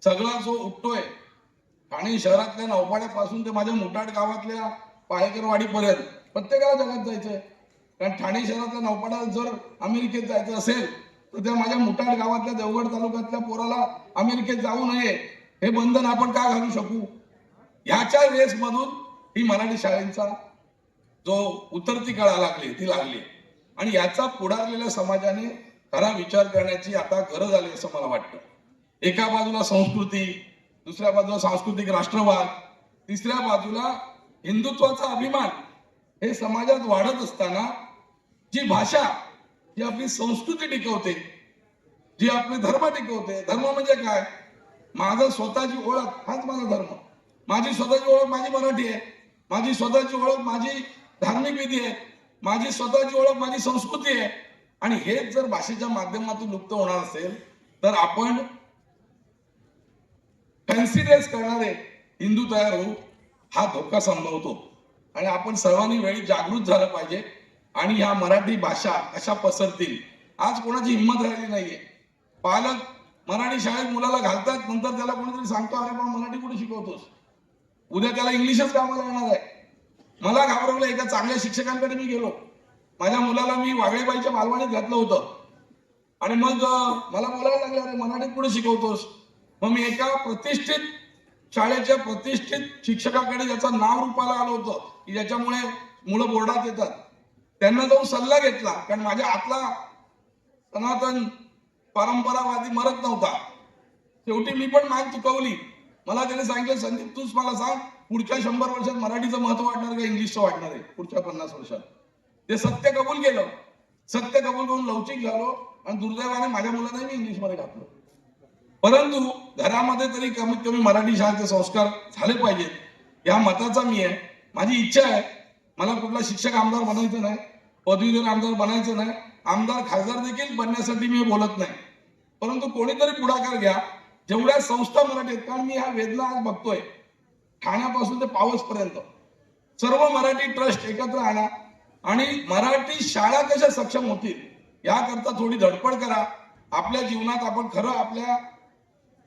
सगळा जो उठतोय ठाणे शहरातल्या नौपाड्यापासून ते माझ्या मुटाड गावातल्या पाळेकरवाडीपर्यंत प्रत्येकाला जगात जायचंय. कारण ठाणे शहरातल्या नौपाड्याला जर अमेरिकेत जायचं असेल तर त्या माझ्या मुटाड गावातल्या देवगड तालुक्यातल्या पोराला अमेरिकेत जाऊ नये हे बंधन आपण का घालू शकू? ह्याच्या रेसमधून ही मराठी शाळेचा जो उतरती कळा लागली ती लागली आणि याचा पुढारलेल्या समाजाने खरा विचार करण्याची आता गरज आली असं मला वाटतं. एका बाजूला संस्कृती, दुसऱ्या बाजूला सांस्कृतिक राष्ट्रवाद, तिसऱ्या बाजूला हिंदुत्वाचा अभिमान हे समाजात वाढत असताना जी भाषा, जी आपली संस्कृती टिकवते, जी आपले धर्म टिकवते. धर्म म्हणजे काय? माझं स्वतःची ओळख हाच माझा धर्म. माझी स्वतःची ओळख माझी मराठी आहे, माझी स्वतःची ओळख माझी धार्मिक विधी आहे, माझी स्वतःची ओळख माझी संस्कृती आहे. आणि हेच जर भाषेच्या माध्यमातून लुप्त होणार असेल तर आपण फॅन्सी ड्रेस करणारे हिंदू तयार होऊ हा धोका संभवतो. आणि आपण सर्वांनी वेळी जागृत झालं पाहिजे आणि ह्या मराठी भाषा अशा पसरतील. आज कोणाची हिंमत राहिली नाहीये. पालक मराठी शाळेत मुलाला घालतात, नंतर त्याला कोणीतरी सांगतो अरे पण मराठी कुठे शिकवतोस, उद्या त्याला इंग्लिशच कामाला येणार आहे. मला घाबरवलं. एका चांगल्या शिक्षकांकडे मी गेलो. माझ्या मुलाला मी वागळेबाईच्या मालवणीत घातलं होतं आणि मग मला बोलायला लागले अरे मराठीत कुठे शिकवतोस. मग मी एका प्रतिष्ठित शाळेच्या प्रतिष्ठित शिक्षकाकडे ज्याचं नाव रूपाला आलं होतं की ज्याच्यामुळे मुलं बोर्डात येतात, त्यांना जाऊन सल्ला घेतला. कारण माझ्या आतला सनातन परंपरावादी मरत नव्हता. शेवटी मी पण मान चुकवली. मला त्याने सांगितलं संदीप तूच मला सांग पुढच्या 100 वर्षात मराठीचं महत्व वाढणार का इंग्लिशचं वाढणार आहे पुढच्या 50 वर्षात. ते सत्य कबूल केलं. सत्य कबूल करून लवचिक झालो आणि दुर्दैवाने माझ्या मुलांनाही मी इंग्लिशमध्ये घातलं. परंतु घरामध्ये तरी कमीत कमी मराठी शाळेचे संस्कार झाले पाहिजेत या मताचा मी आहे. माझी इच्छा आहे. मला कुठला शिक्षक आमदार बनायचं नाही, पदवीधर आमदार बनायचं नाही, आमदार खासदार देखील बनण्यासाठी मी बोलत नाही. परंतु कोणीतरी पुढाकार घ्या. जेवढ्या संस्था मराठी आहेत, कारण मी ह्या वेदना आज बघतोय ठाण्यापासून ते पावसपर्यंत सर्व मराठी ट्रस्ट एकत्र आणा आणि मराठी शाळा कशा सक्षम होतील याकरता थोडी धडपड करा. आपल्या जीवनात आपण खरं आपल्या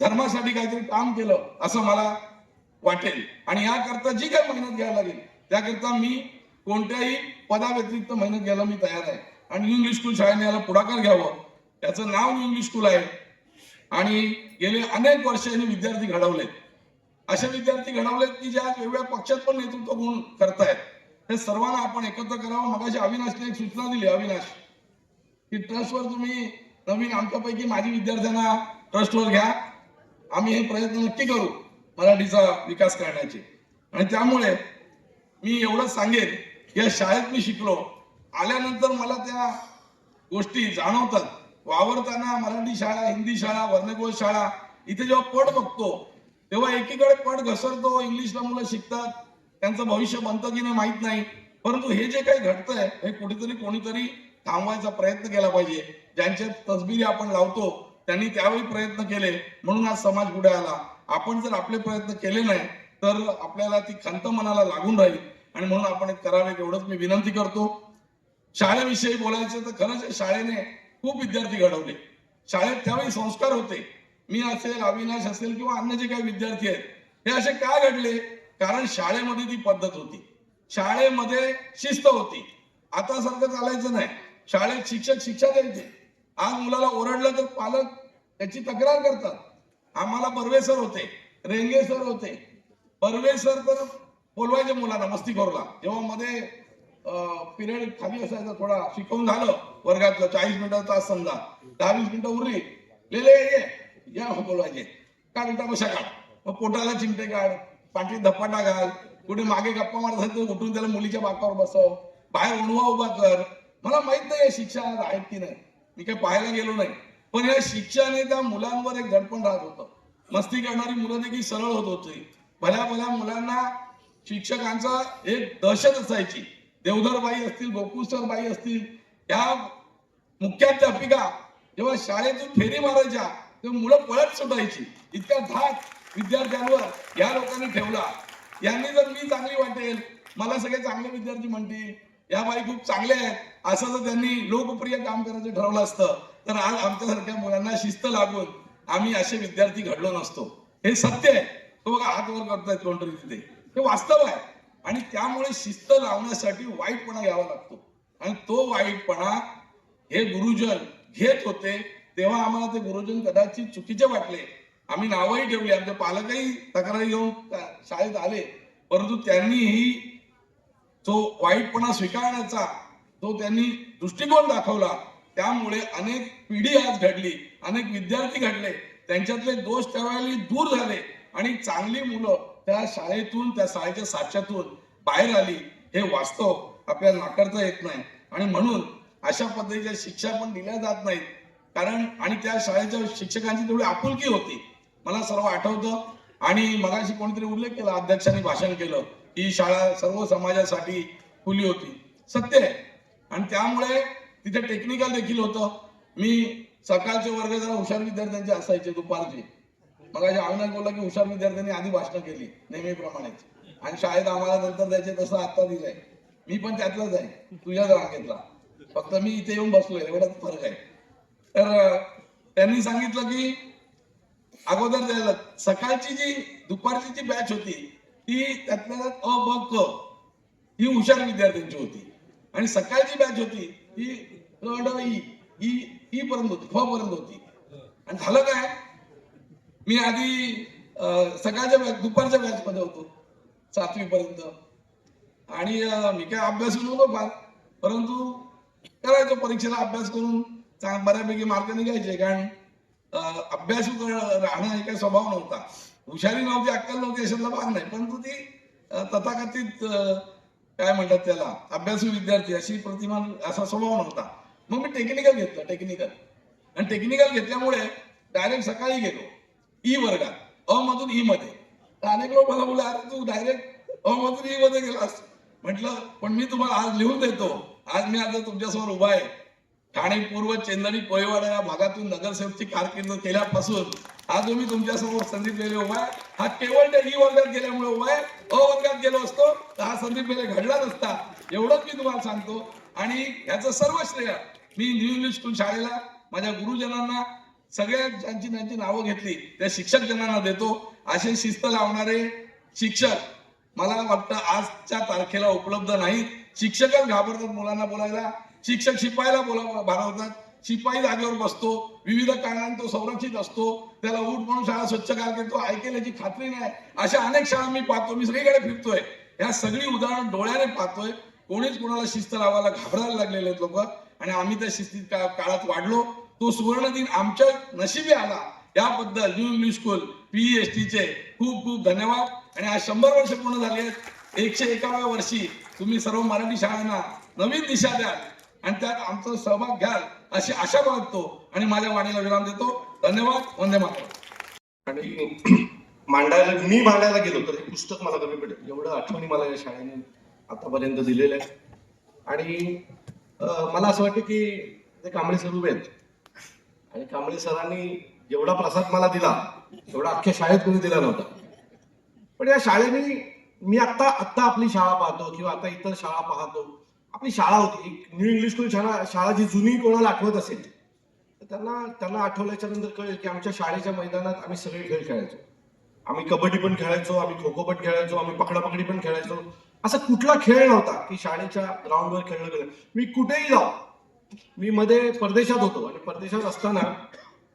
धर्मासाठी काहीतरी काम केलं असं मला वाटेल आणि याकरता जी काही मेहनत घ्यायला लागेल त्याकरता मी कोणत्याही पदाव्यतिरिक्त मेहनत घ्यायला मी तयार आहे. आणि न्यू इंग्लिश स्कूल शाळेने याला पुढाकार घ्यावं. याचं नाव न्यू इंग्लिश स्कूल आहे आणि गेले अनेक वर्ष यांनी विद्यार्थी घडवलेत. असे विद्यार्थी घडवलेत की ज्या वेगवेगळ्या पक्षात पण नेतृत्व गुण करतायत. हे सर्वांना आपण एकत्र करावं. मगाशी अविनाशने एक सूचना दिली. अविनाश की ट्रस्टवर तुम्ही नवीन आमच्यापैकी माझी विद्यार्थ्यांना ट्रस्टवर घ्या. आम्ही हे प्रयत्न नक्की करू मराठीचा विकास करण्याचे. आणि त्यामुळे मी एवढंच सांगेन की या शाळेत मी शिकलो. आल्यानंतर मला त्या गोष्टी जाणवतात. वावरताना मराठी शाळा, हिंदी शाळा, वर्णकोश शाळा इथे जेव्हा पट बघतो तेव्हा एकीकडे पट घसरतो, इंग्लिशला मुलं शिकतात, त्यांचं भविष्य बनतं की नाही माहित नाही. परंतु हे जे काही घडतंय हे कुठेतरी कोणीतरी थांबवायचा प्रयत्न केला पाहिजे. ज्यांच्या तसबिरी आपण लावतो त्यांनी त्यावेळी प्रयत्न केले म्हणून आज समाज पुढे आला. आपण जर आपले प्रयत्न केले नाही तर आपल्याला ती खंत मनाला लागून राहील आणि म्हणून आपण एक करावे एवढंच मी विनंती करतो. शाळेविषयी बोलायचं तर खरंच शाळेने खूप विद्यार्थी घडवले. शाळेत त्यावेळी संस्कार होते. मी असेल, अविनाश असेल किंवा अन्य जे काही विद्यार्थी आहेत हे असे का घडले? कारण शाळेमध्ये ती पद्धत होती, शाळेमध्ये शिस्त होती. आता सारखं चालायचं नाही. शाळेत शिक्षक शिक्षा द्यायचे. आज मुलाला ओरडलं तर पालक त्याची तक्रार करतात. आम्हाला बर्वे सर होते, रेंगे सर होते. बर्वे सर तर बोलवायचे मुलांना मस्तीखोरला. जेव्हा मध्ये पिरियड खाली असायचा, थोडा शिकवून झालं वर्गातलं 40 मिनिटाचा तास समजा, 10-20 मिनिटं उरली, लेले या बोलवायचे, काढ उठा बशा काढ, मग पोटाला चिमटे काढ, पाठीत धपाटा घाल, कुठे मागे गप्पा मारत असेल तर उठून त्याला मुलीच्या बाकावर बसव, बाहेर उणवा उभा कर. मला माहित नाही शिक्षा आहेत की नाही, मी काही पाहायला गेलो नाही. पण या शिक्षाने त्या मुलांवर एक दडपण राहत होतं. मस्ती करणारी मुलं देखील सरळ होत होती. भल्या भल्या मुलांना शिक्षकांचा एक दहशत असायची. देवधरबाई असतील, गोकुळसरबाई असतील, या मुख्याध्यापिका जेव्हा शाळेतून फेरी मारायच्या तेव्हा मुलं पळत सुटायची. इतका धाक विद्यार्थ्यांवर या लोकांनी ठेवला. यांनी जर मी चांगली वाटेल, मला सगळे चांगले विद्यार्थी म्हणतील, या बाई खूप चांगले आहेत, असं जर त्यांनी लोकप्रिय काम करायचं ठरवलं असतं तर आज आमच्यासारख्या मुलांना शिस्त लागून आम्ही असे विद्यार्थी घडलो नसतो. हे सत्य आहे. तो बघा हात वर करतायत कोणतरी तिथे, हे वास्तव आहे. आणि त्यामुळे शिस्त लावण्यासाठी वाईटपणा घ्यावा लागतो. आणि तो वाईटपणा हे गुरुजन घेत होते. तेव्हा आम्हाला ते गुरुजन कदाचित चुकीचे वाटले. आम्ही नावही ठेवली, आमचे पालकही तक्रारी घेऊन शाळेत आले, परंतु त्यांनीही तो वाईटपणा स्वीकारण्याचा त्यांनी दृष्टिकोन दाखवला. त्यामुळे अनेक पिढी आज घडली, अनेक विद्यार्थी घडले, त्यांच्यातले दोष त्यावेळी दूर झाले आणि चांगली मुलं त्या शाळेतून, त्या शाळेच्या साच्यातून बाहेर आली. हे वास्तव आपल्याला नाकारता येत नाही. आणि म्हणून अशा पद्धतीच्या शिक्षा पण दिल्या जात नाहीत. कारण आणि त्या शाळेच्या शिक्षकांची तेवढी आपुलकी होती. मला सर्व आठवतं. आणि मगाशी कोणीतरी उल्लेख केला, अध्यक्षांनी भाषण केलं ही शाळा सर्व समाजासाठी खुली होती. सत्य आहे. आणि त्यामुळे तिथे टेक्निकल देखील होतं. मी सकाळचे वर्ग जरा हुशार विद्यार्थ्यांचे असायचे, दुपारचे. मगाशी अविनाश बोलला की हुशार विद्यार्थ्यांनी आधी भाषण केली नेहमीप्रमाणेच, आणि शाळेत आम्हाला नंतर द्यायचे, तसं आता दिलंय. मी पण त्यातलाच आहे, तुझ्या रांगेतला, फक्त मी इथे येऊन बसलोय, एवढाच फरक आहे. तर त्यांनी सांगितलं की अगोदर सकाळची जी दुपारची जी बॅच होती ती त्यातल्या अ ब क ही हुशार विद्यार्थ्यांची होती, आणि सकाळची बॅच होती ती क ड ई पर्यंत होती, फ पर्यंत होती. आणि झालं काय, मी आधी सकाळच्या बॅच दुपारच्या बॅच मध्ये होतो 7वी पर्यंत. आणि मी काय अभ्यास नव्हतो फार, परंतु करायचो, परीक्षेला अभ्यास करून बऱ्यापैकी मार्क निघायचे. कारण अभ्यासू राहणं हे काही स्वभाव नव्हता. हुशारी नव्हती, अक्कल नव्हती अशातला भाग नाही, परंतु ती तथाकथित काय म्हणतात त्याला अभ्यासू विद्यार्थी अशी प्रतिमा, असा स्वभाव नव्हता. मग मी टेक्निकल घेतलं, आणि टेक्निकल घेतल्यामुळे डायरेक्ट सकाळी गेलो ई वर्गात, अ मधून ई मध्ये. तर अनेक लोक मला बोलले, अरे तू डायरेक्ट अ मधून ई मध्ये गेलास. म्हटलं पण मी तुम्हाला आज लिहून देतो. आज मी आता तुमच्यासमोर उभा आहे. ठाणे पूर्व, चेंदडी, कोळीवाडा या भागातून नगरसेवकची कारकीर्द केल्यापासून आज मी तुमच्यासमोर संदीप लेले उभा आहे. हा केवळ त्या ई वर्गात गेल्यामुळे उभा आहे. अ वर्गात गेलो असतो तर हा संदीप लेले घडला नसता. एवढंच मी तुम्हाला सांगतो. आणि याचं सर्व श्रेय मी न्यू इंग्लिश स्कूल शाळेला, माझ्या गुरुजनांना, सगळ्या ज्यांची त्यांची नावं घेतली त्या शिक्षक जनांना देतो. असे शिस्त लावणारे शिक्षक मला वाटतं आजच्या तारखेला उपलब्ध नाहीत. शिक्षकच घाबरतात मुलांना बोलायला. शिक्षक शिपाईला भारावतात. शिपाई जागेवर बसतो, विविध कारणाने तो संरक्षित असतो, त्याला उठ म्हणून शाळा स्वच्छ करायला तो ऐकेल याची खात्री नाही. अशा अनेक शाळा मी पाहतो, मी सगळीकडे फिरतोय, ह्या सगळी उदाहरण डोळ्याने पाहतोय. कोणीच कोणाला शिस्त लावायला घाबरायला लागलेले आहेत लोक, आणि आम्ही त्या शिस्तीत काळात वाढलो. तो सुवर्ण दिन आमच्या नशिबी आला. याबद्दल न्यू इंग्लिश स्कूल PESTचे खूप खूप धन्यवाद. आणि आज 100 वर्ष पूर्ण झाली आहेत. 101व्या वर्षी तुम्ही सर्व मराठी शाळांना नवीन दिशा द्याल आणि त्यात आमचा सहभाग घ्याल अशी आशा बाळगतो आणि माझ्या वाणीला विराम देतो. धन्यवाद. वंदे मातरम. आणि मी मांडायला गेलो तर हे पुस्तक मला कमी पडेल एवढं आठवणी मला या शाळेने आतापर्यंत दिलेल्या आहेत. आणि मला असं वाटतं की ते कांबळे सर उभे आहेत आणि कांबळे सरांनी जेवढा प्रसाद मला दिला तेवढा अख्ख्या शाळेत कोणी दिला नव्हता. पण या शाळेने मी आत्ता आपली शाळा पाहतो किंवा आता इतर शाळा पाहतो. आपली शाळा होती एक न्यू इंग्लिश स्कूल शाळा जी जुनी कोणाला आठवत असेल तर त्यांना आठवल्याच्या नंतर कळेल की आमच्या शाळेच्या मैदानात आम्ही सगळे खेळ खेळायचो. आम्ही कबड्डी पण खेळायचो, आम्ही खो खो पण खेळायचो, आम्ही पकडापकडी पण खेळायचो. असा कुठला खेळ नव्हता की शाळेच्या ग्राउंडवर खेळलं गेलं. मी कुठेही जाऊ, मी मध्ये परदेशात होतो आणि परदेशात असताना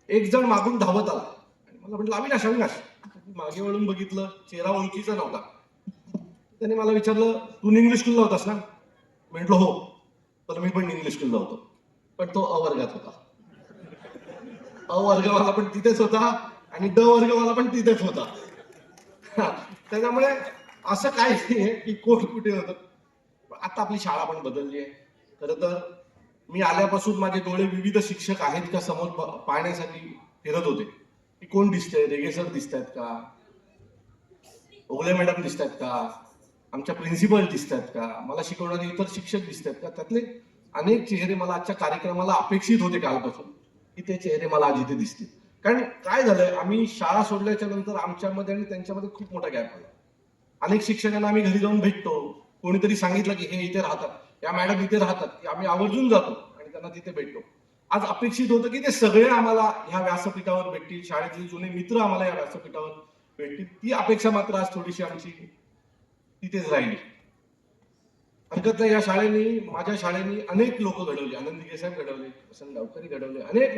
एक जण मागून धावत आला आणि मला म्हटलं अविनाश. मागे वळून बघितलं, चेहरा ओळखीचा नव्हता. त्याने मला विचारलं तू इंग्लिश स्कूलला होतास ना? म्हटलं हो. तर मी पण इंग्लिश स्कूलला होतो, पण तो अ वर्गात होता. अ वर्गवाला पण तिथेच होता आणि ड वर्गवाला पण तिथेच होता. त्याच्यामुळे असं काय नाहीये की कोण कुठे होतं. आता आपली शाळा पण बदलली आहे. खरं तर मी आल्यापासून माझे डोळे विविध शिक्षक आहेत का समोर पाहण्यासाठी फिरत होते की कोण दिसतंय, रेगे सर दिसत आहेत का, ओगले मॅडम दिसत आहेत का, आमच्या प्रिन्सिपल दिसत आहेत का, मला शिकवणारे इतर शिक्षक दिसत आहेत का. त्यातले अनेक चेहरे मला आजच्या कार्यक्रमाला अपेक्षित होते कालपासून की ते चेहरे मला आज इथे दिसतील. कारण काय झालंय, आम्ही शाळा सोडल्याच्या नंतर आमच्यामध्ये आणि त्यांच्यामध्ये खूप मोठा गॅप आला. अनेक शिक्षकांना आम्ही घरी जाऊन भेटतो, कोणीतरी सांगितलं की हे इथे राहतात, या मॅडम इथे राहतात, की आम्ही आवर्जून जातो आणि त्यांना तिथे भेटतो. आज अपेक्षित होतं की ते सगळे आम्हाला ह्या व्यासपीठावर भेटतील, शाळेतले जुने मित्र आम्हाला या व्यासपीठावर भेटतील. ती अपेक्षा मात्र आज थोडीशी आमची तिथेच राहिली. हरकत नाही, या शाळेने, माझ्या शाळेने अनेक लोक घडवली. आनंद दिघेसाहेब घडवले, वसंत गावकरी घडवले, अनेक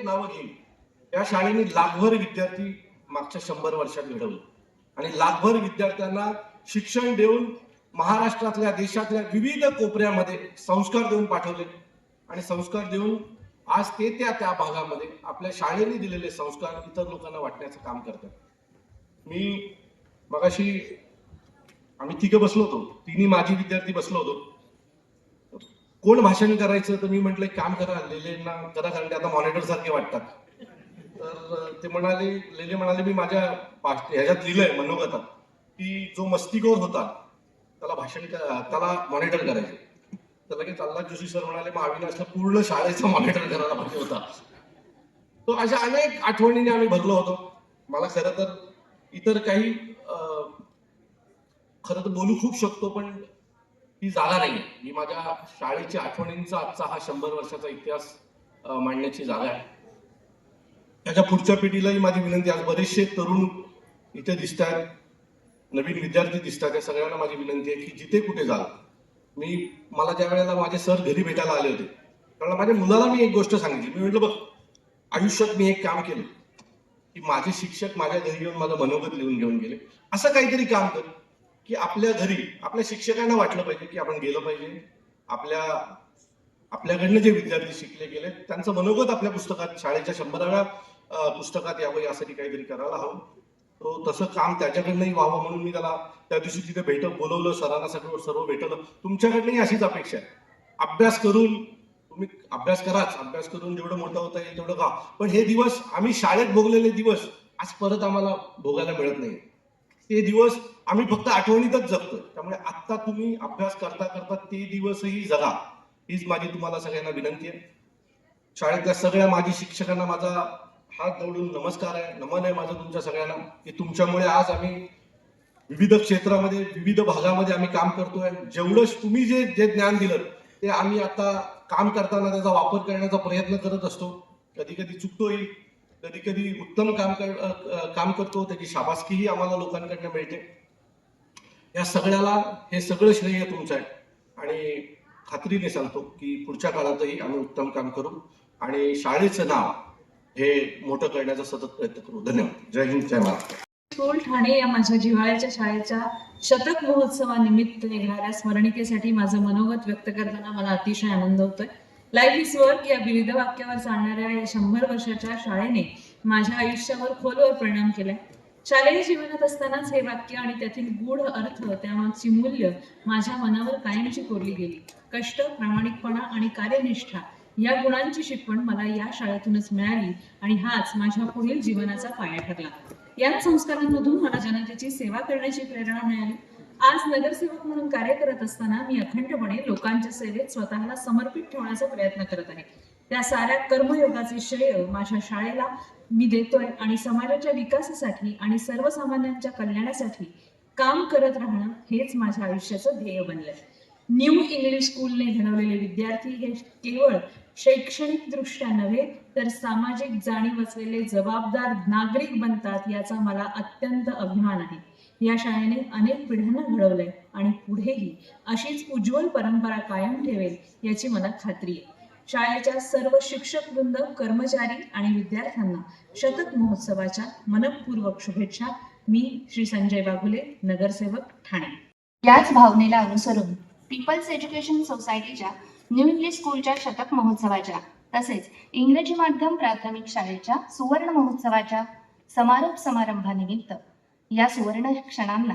नावं घेऊन या शाळेने लाखभर विद्यार्थी मागच्या 100 वर्षात घडवले आणि लाखभर विद्यार्थ्यांना शिक्षण देऊन महाराष्ट्रातल्या, देशातल्या विविध कोपऱ्यामध्ये संस्कार देऊन पाठवले आणि संस्कार देऊन आज ते त्या भागामध्ये आपल्या शाळेने दिलेले संस्कार इतर लोकांना वाटण्याचं काम करतात. मी मगाशी आम्ही तिघं बसलो होतो, तिन्ही माझी विद्यार्थी बसलो होतो. कोण भाषण करायचं तर मी म्हटलं काम करा, लेलेंना करा, कारण ते आता मॉनिटर सारखे वाटतात. तर ते लेले म्हणाले मी माझ्या ह्याच्यात लिहिलंय मनोगतात की जो मस्तीखोर होता त्याला मॉनिटर करायचे. तर लगेच अल्लाद जोशी सर म्हणाले मग अविनाशला पूर्ण शाळेचं मॉनिटर करायला पाहिजे होता. तो अशा अनेक आठवणीने आम्ही भरलो होतो. मला खरं तर इतर काही खरं तर बोलू खूप शकतो, पण ही जागा नाही. ही माझ्या शाळेच्या आठवणींचा आजचा हा 100 वर्षाचा इतिहास मांडण्याची जागा आहे. त्याच्या पुढच्या पिढीलाही माझी विनंती, आज बरेचसे तरुण इथे दिसत आहेत, नवीन विद्यार्थी दिसतात, त्या सगळ्यांना माझी विनंती आहे की जिथे कुठे जाल, मला ज्या वेळेला माझे सर घरी भेटायला आले होते, कारण माझ्या मुलाला मी एक गोष्ट सांगितली. मी म्हटलं बघ, आयुष्यात मी एक काम केलं की माझे शिक्षक माझ्या घरी येऊन माझं मनोगत लिहून घेऊन गेले. असं काहीतरी काम कर की आपल्या घरी आपल्या शिक्षकांना वाटलं पाहिजे की आपण गेलं पाहिजे, आपल्याकडनं जे विद्यार्थी शिकले गेले त्यांचं मनोगत आपल्या पुस्तकात, शाळेच्या 100व्या पुस्तकात यावं, यासाठी काहीतरी करायला हवं. तो तसं काम त्याच्याकडनंही व्हावं म्हणून मी त्याला त्या दिवशी तिथे बोलवलं, सरांना सर्व भेटवलं. तुमच्याकडनंही अशीच अपेक्षा आहे. अभ्यास करून तुम्ही अभ्यास कराच, अभ्यास करून जेवढं मोठं होता येईल तेवढं का. पण हे दिवस आम्ही शाळेत भोगलेले दिवस आज परत आम्हाला भोगायला मिळत नाही. ते दिवस आम्ही फक्त आठवणीतच जगतोय. त्यामुळे आता तुम्ही अभ्यास करता करता ते दिवसही जगा, हीच माझी तुम्हाला सगळ्यांना विनंती आहे. शाळेतल्या सगळ्या माजी शिक्षकांना माझा हात जोडून नमस्कार आहे, नमन आहे माझं तुमच्या सगळ्यांना, की तुमच्यामुळे आज आम्ही विविध क्षेत्रामध्ये, विविध भागामध्ये आम्ही काम करतोय. जेवढं तुम्ही जे ज्ञान दिलं ते आम्ही आता काम करताना त्याचा वापर करण्याचा प्रयत्न करत असतो. कधी कधी चुकतोही, कधी कधी उत्तम काम करतो, त्याची शाबासकीही आम्हाला लोकांकडनं मिळते. या सगळ्याला हे सगळं श्रेय तुमचं आहे आणि खात्रीने सांगतो की पुढच्या काळातही आम्ही उत्तम काम करू आणि शाळेचं नाव हे मोठं करण्याचा सतत प्रयत्न करू. धन्यवाद. जय हिंद, जय महाराष्ट्र. स्कूल ठाणे या माझ्या जिव्हाळ्याच्या शाळेच्या शतक महोत्सवानिमित्त निघणाऱ्या स्मरणिकेसाठी माझं मनोगत व्यक्त करताना मला अतिशय आनंद होतोय. लाईफ इज वर्क या विविध वाक्यावर चालणाऱ्या या 100 वर्षाच्या शाळेने माझ्या आयुष्यावर खोलवर परिणाम केलाय. शालेय जीवनात असतानाच हे वाक्य आणि त्यातील गूढ अर्थ, त्यामागची मूल्य माझ्या मनावर कायमची कोरली गेली. कष्ट, प्रामाणिकपणा आणि कार्यनिष्ठा या गुणांची शिकवण मला या शाळेतूनच मिळाली आणि हाच माझ्या पुढील जीवनाचा पाया ठरला. या संस्कारांमधून मला जनतेची सेवा करण्याची प्रेरणा मिळाली. आज नगरसेवक म्हणून कार्य करत असताना मी अखंडपणे लोकांच्या सेवेत स्वतःला समर्पित ठेवण्याचा प्रयत्न करत आहे. त्या साऱ्या कर्मयोगाचे श्रेय माझ्या शाळेला मी देतोय आणि समाजाच्या विकासासाठी आणि सर्वसामान्यांच्या कल्याणासाठी काम करत राहणं हेच माझ्या आयुष्याचं ध्येय बनलंय. न्यू इंग्लिश स्कूलने घडवलेले विद्यार्थी हे केवळ शैक्षणिक दृष्ट्या नव्हे तर सामाजिक जाणीव असलेले जबाबदार नागरिक बनतात याचा मला अत्यंत अभिमान आहे. या शाळेने अनेक पिढ्यांना घडवलंय आणि पुढेही अशीच उज्ज्वल परंपरा कायम ठेवेल याची मला खात्री आहे. शाळेच्या सर्व शिक्षक वृंद, कर्मचारी आणि विद्यार्थ्यांना शतक महोत्सवाच्या मनपूर्वक शुभेच्छा. मी श्री संजय वाघुले, नगरसेवक, ठाणे. याच भावनेला अनुसरून पीपल्स एज्युकेशन सोसायटीच्या न्यू इंग्लिश स्कूलच्या शतक महोत्सवाच्या तसेच इंग्रजी माध्यम प्राथमिक शाळेच्या सुवर्ण महोत्सवाच्या समारोप समारंभानिमित्त या सुवर्ण क्षणांना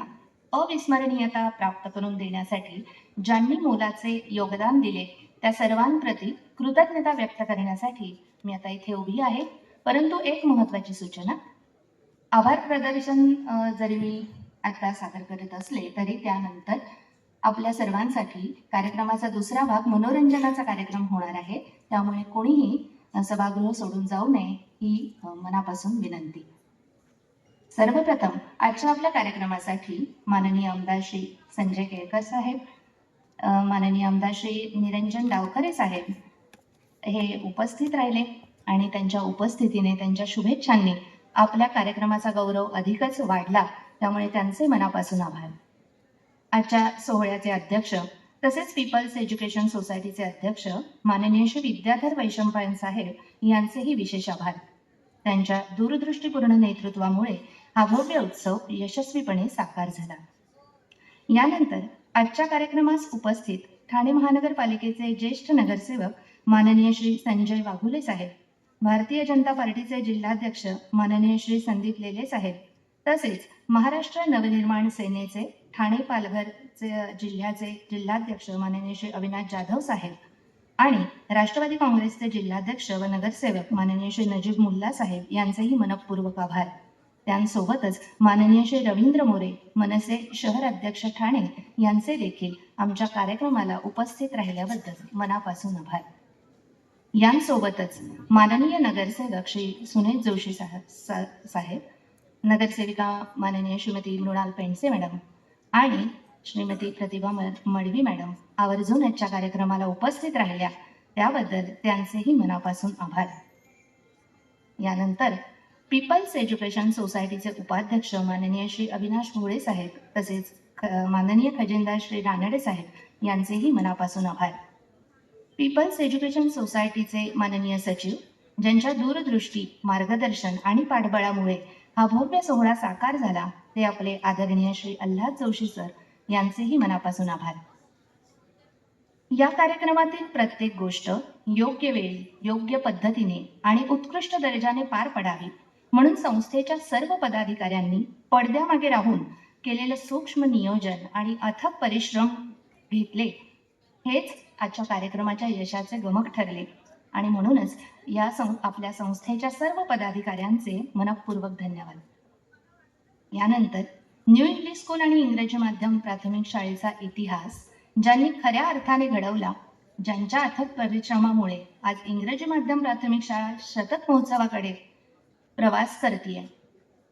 अविस्मरणीयता प्राप्त करून देण्यासाठी ज्यांनी मोलाचे योगदान दिले त्या सर्वांप्रती कृतज्ञता व्यक्त करण्यासाठी मी आता इथे उभी आहे. परंतु एक महत्त्वाची सूचना, आभार प्रदर्शन जरी मी आता सादर करत असले तरी त्यानंतर आपल्या सर्वांसाठी कार्यक्रमाचा दुसरा भाग मनोरंजनाचा कार्यक्रम होणार आहे. त्यामुळे कोणीही सभागृह सोडून जाऊ नये ही मनापासून विनंती. सर्वप्रथम आजच्या आपल्या कार्यक्रमासाठी माननीय आमदार श्री संजय केळकर साहेब, माननीय आमदार श्री निरंजन डावखरे साहेब हे उपस्थित राहिले आणि त्यांच्या उपस्थितीने, त्यांच्या शुभेच्छांनी आपल्या कार्यक्रमाचा गौरव अधिकच वाढला. त्यामुळे त्यांचे मनापासून आभार. आजच्या सोहळ्याचे अध्यक्ष तसेच पीपल्स एज्युकेशन सोसायटीचे अध्यक्ष माननीय श्री विद्याधर वैशंपायन साहेब यांचेही विशेष आभार. त्यांच्या दूरदृष्टीपूर्ण नेतृत्वामुळे हा भव्य उत्सव यशस्वीपणे साकार झाला. यानंतर आजच्या कार्यक्रमास उपस्थित ठाणे महानगरपालिकेचे ज्येष्ठ नगरसेवक माननीय श्री संजय वाघुले साहेब, भारतीय जनता पार्टीचे जिल्हाध्यक्ष माननीय श्री संदीप लेले साहेब, तसेच महाराष्ट्र नवनिर्माण सेनेचे ठाणे पालघरचे जिल्ह्याचे जिल्हाध्यक्ष माननीय श्री अविनाश जाधव साहेब आणि राष्ट्रवादी काँग्रेसचे जिल्हाध्यक्ष व नगरसेवक माननीय श्री नजीब मुल्ला साहेब यांचेही मनपूर्वक आभार. त्यांसोबतच माननीय श्री रवींद्र मोरे, मनसे शहर अध्यक्ष ठाणे यांचे देखील आमच्या कार्यक्रमाला उपस्थित राहिल्याबद्दल मनापासून आभार. यांसोबतच माननीय नगरसेवक श्री सुनील जोशी साहेब, नगरसेविका माननीय श्रीमती मृणाल पेंडसे मॅडम आणि श्रीमती प्रतिभा मडवी मॅडम आवर्जून आजच्या कार्यक्रमाला उपस्थित राहिल्या त्याबद्दल त्यांचेही मनापासून आभार. यानंतर पीपल्स एज्युकेशन सोसायटीचे उपाध्यक्ष माननीय श्री अविनाश भोळे साहेब तसेच माननीय खजिनदार श्री रानडे साहेब यांचेही मनापासून आभार. पीपल्स एज्युकेशन सोसायटीचे माननीय सचिव ज्यांच्या दूरदृष्टी, मार्गदर्शन आणि पाठबळामुळे हा भव्य सोहळा साकार झाला ते आपले आदरणीय श्री अल्हाद जोशी सर यांचेही मनापासून आभार. या कार्यक्रमातील प्रत्येक गोष्ट योग्य वेळी, योग्य पद्धतीने आणि उत्कृष्ट दर्जाने पार पडावी म्हणून संस्थेच्या सर्व पदाधिकाऱ्यांनी पडद्यामागे राहून केलेलं सूक्ष्म नियोजन आणि अथक परिश्रम घेतले हेच आजच्या कार्यक्रमाच्या यशाचे गमक ठरले आणि म्हणूनच या आपल्या संस्थेच्या सर्व पदाधिकाऱ्यांचे मनपूर्वक धन्यवाद. यानंतर न्यू इंग्लिश स्कूल आणि इंग्रजी माध्यम प्राथमिक शाळेचा इतिहास ज्यांनी खऱ्या अर्थाने घडवला, ज्यांच्या अथक परिश्रमामुळे आज इंग्रजी माध्यम प्राथमिक शाळा शतक महोत्सवाकडे प्रवास करतीये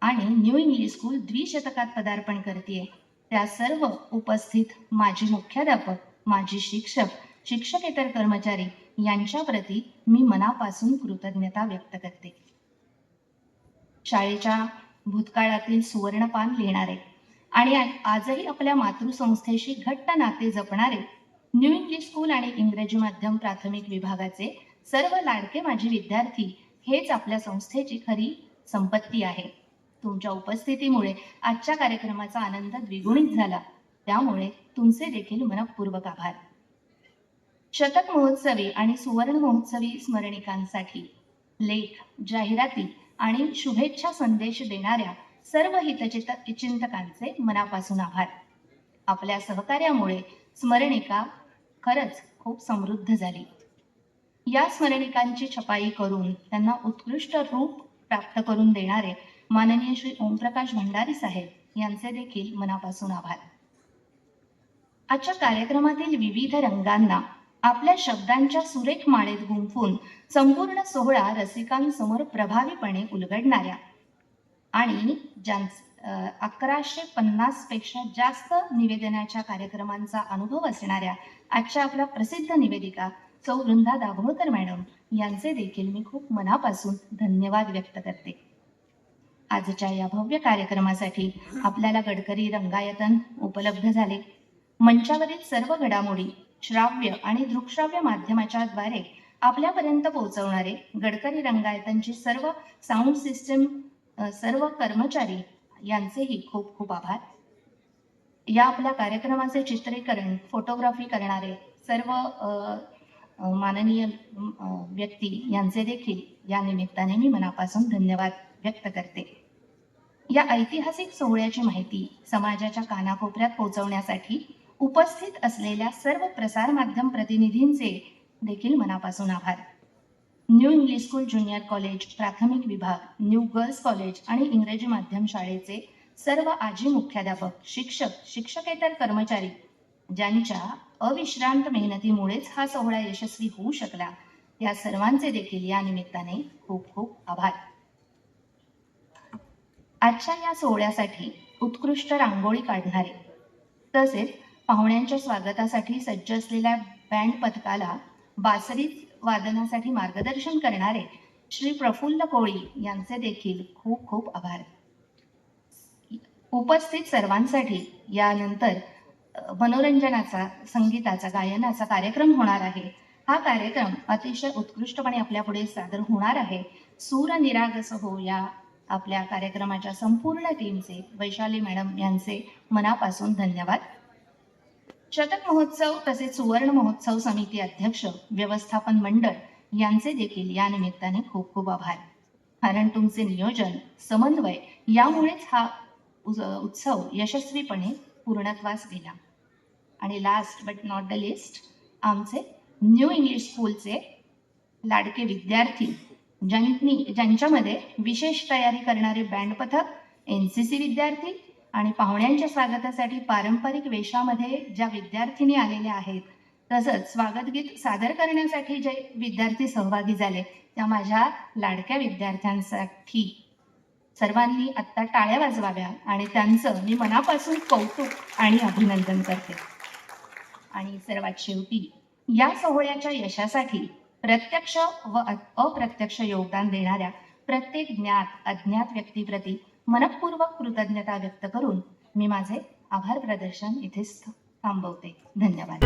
आणि न्यू इंग्लिश स्कूल द्विशतकात पदार्पण करतीये, त्या सर्व उपस्थित माजी मुख्याध्यापक, माजी शिक्षक, शिक्षकेतर कर्मचारी यांच्या प्रती मी मनापासून कृतज्ञता व्यक्त करते. शाळेच्या भूतकाळातील सुवर्णपान लिहिणारे आणि आजही आपल्या मातृसंस्थेशी घट्ट नाते जपणारे न्यू इंग्लिश स्कूल आणि इंग्रजी माध्यम प्राथमिक विभागाचे सर्व लाडके माजी विद्यार्थी हेच आपल्या संस्थेची खरी संपत्ती आहे. तुमच्या उपस्थितीमुळे आजच्या कार्यक्रमाचा आनंद द्विगुणित झाला, त्यामुळे तुमचे देखील मनपूर्वक आभार. शतक महोत्सवी आणि सुवर्ण महोत्सवी स्मरणिकांसाठी लेख, जाहिराती आणि शुभेच्छा संदेश देणाऱ्या सर्व हितचिंतकांचे मनापासून आभार. आपल्या सहकार्यामुळे स्मरणिका खरंच खूप समृद्ध झाली. या स्मरणिकांची छपाई करून त्यांना उत्कृष्ट रूप प्राप्त करून देणारे माननीय श्री ओमप्रकाश भंडारी साहेब यांचे देखील मनापासून आभार. आजच्या कार्यक्रमातील विविध रंगांना आपल्या शब्दांच्या सुरेख माळेत गुंफून संपूर्ण सोहळा रसिकांसमोर प्रभावीपणे उलगडणाऱ्या आणि 1150 पेक्षा जास्त निवेदनाच्या कार्यक्रमांचा अनुभव असणाऱ्या आजच्या आपल्या प्रसिद्ध निवेदिका सौ वृंदा दाभोळकर मॅडम यांचे देखील मी खूप मनापासून धन्यवाद व्यक्त करते. आजच्या या भव्य कार्यक्रमासाठी आपल्याला गडकरी रंगायतन उपलब्ध झाले. मंचावरील सर्व घडामोडी श्राव्य आणि दृकश्राव्य माध्यमाच्या द्वारे आपल्यापर्यंत पोहोचवणारे गडकरी रंगायतनची सर्व साऊंड सिस्टीम सर्व कर्मचारी यांचेही खूप खूप आभार. या आपल्या कार्यक्रमाचे चित्रीकरण फोटोग्राफी करणारे सर्व माननीय व्यक्ती यांचे देखील या निमित्ताने मी मनापासून धन्यवाद व्यक्त करते. या ऐतिहासिक सोहळ्याची माहिती समाजाच्या कानाकोपऱ्यात पोहोचवण्यासाठी उपस्थित असलेल्या सर्व प्रसार माध्यम प्रतिनिधींचे देखील मनापासून आभार. New English school junior college प्राथमिक विभाग, न्यू गर्ल्स कॉलेज आणि इंग्रजी माध्यम शाळेचे सर्व आजी मुख्याध्यापक, शिक्षक, शिक्षकेतर कर्मचारी ज्यांच्या अविश्रांत मेहनतीमुळेच हा सोहळा यशस्वी होऊ शकला, या सर्वांचे देखील या निमित्ताने खूप खूप आभार. आजच्या या सोहळ्यासाठी उत्कृष्ट रांगोळी काढणारे तसेच पाहुण्यांच्या स्वागतासाठी सज्ज असलेल्या बँड पथकाला बासरी वादनासाठी मार्गदर्शन करणारे श्री प्रफुल्ल कोळी यांचे देखील खूप खूप आभार. उपस्थित सर्वांसाठी यानंतर मनोरंजनाचा, संगीताचा, गायनाचा कार्यक्रम होणार आहे. हा कार्यक्रम अतिशय उत्कृष्टपणे आपल्यापुढे सादर होणार आहे. सूर निरागस हो या आपल्या कार्यक्रमाच्या संपूर्ण टीमचे, वैशाली मॅडम यांचे मनापासून धन्यवाद. शतक महोत्सव तसेच सुवर्ण महोत्सव समिती अध्यक्ष, व्यवस्थापन मंडळ यांचे देखील या निमित्ताने खूप खूप आभार. कारण तुमचे नियोजन, समन्वय यामुळेच हा उत्सव यशस्वीपणे पूर्णत्वास गेला. आणि last but not the list, आमचे न्यू इंग्लिश स्कूलचे लाडके विद्यार्थी ज्यांच्यामध्ये विशेष तयारी करणारे बँड पथक, NCC विद्यार्थी आणि पाहुण्यांच्या स्वागतासाठी पारंपरिक वेशामध्ये ज्या विद्यार्थिनी आलेल्या आहेत, तसंच स्वागतगीत सादर करण्यासाठी जे विद्यार्थी सहभागी झाले, त्या माझ्या लाडक्या विद्यार्थ्यांसाठी सर्वांनी आत्ता टाळ्या वाजवाव्या आणि त्यांचं मी मनापासून कौतुक आणि अभिनंदन करते. आणि सर्वात शेवटी या सोहळ्याच्या यशासाठी प्रत्यक्ष व अप्रत्यक्ष योगदान देणाऱ्या प्रत्येक ज्ञात अज्ञात व्यक्तीप्रती मनपूर्वक कृतज्ञता व्यक्त करून मी माझे आभार प्रदर्शन इथेच थांबवते. धन्यवाद.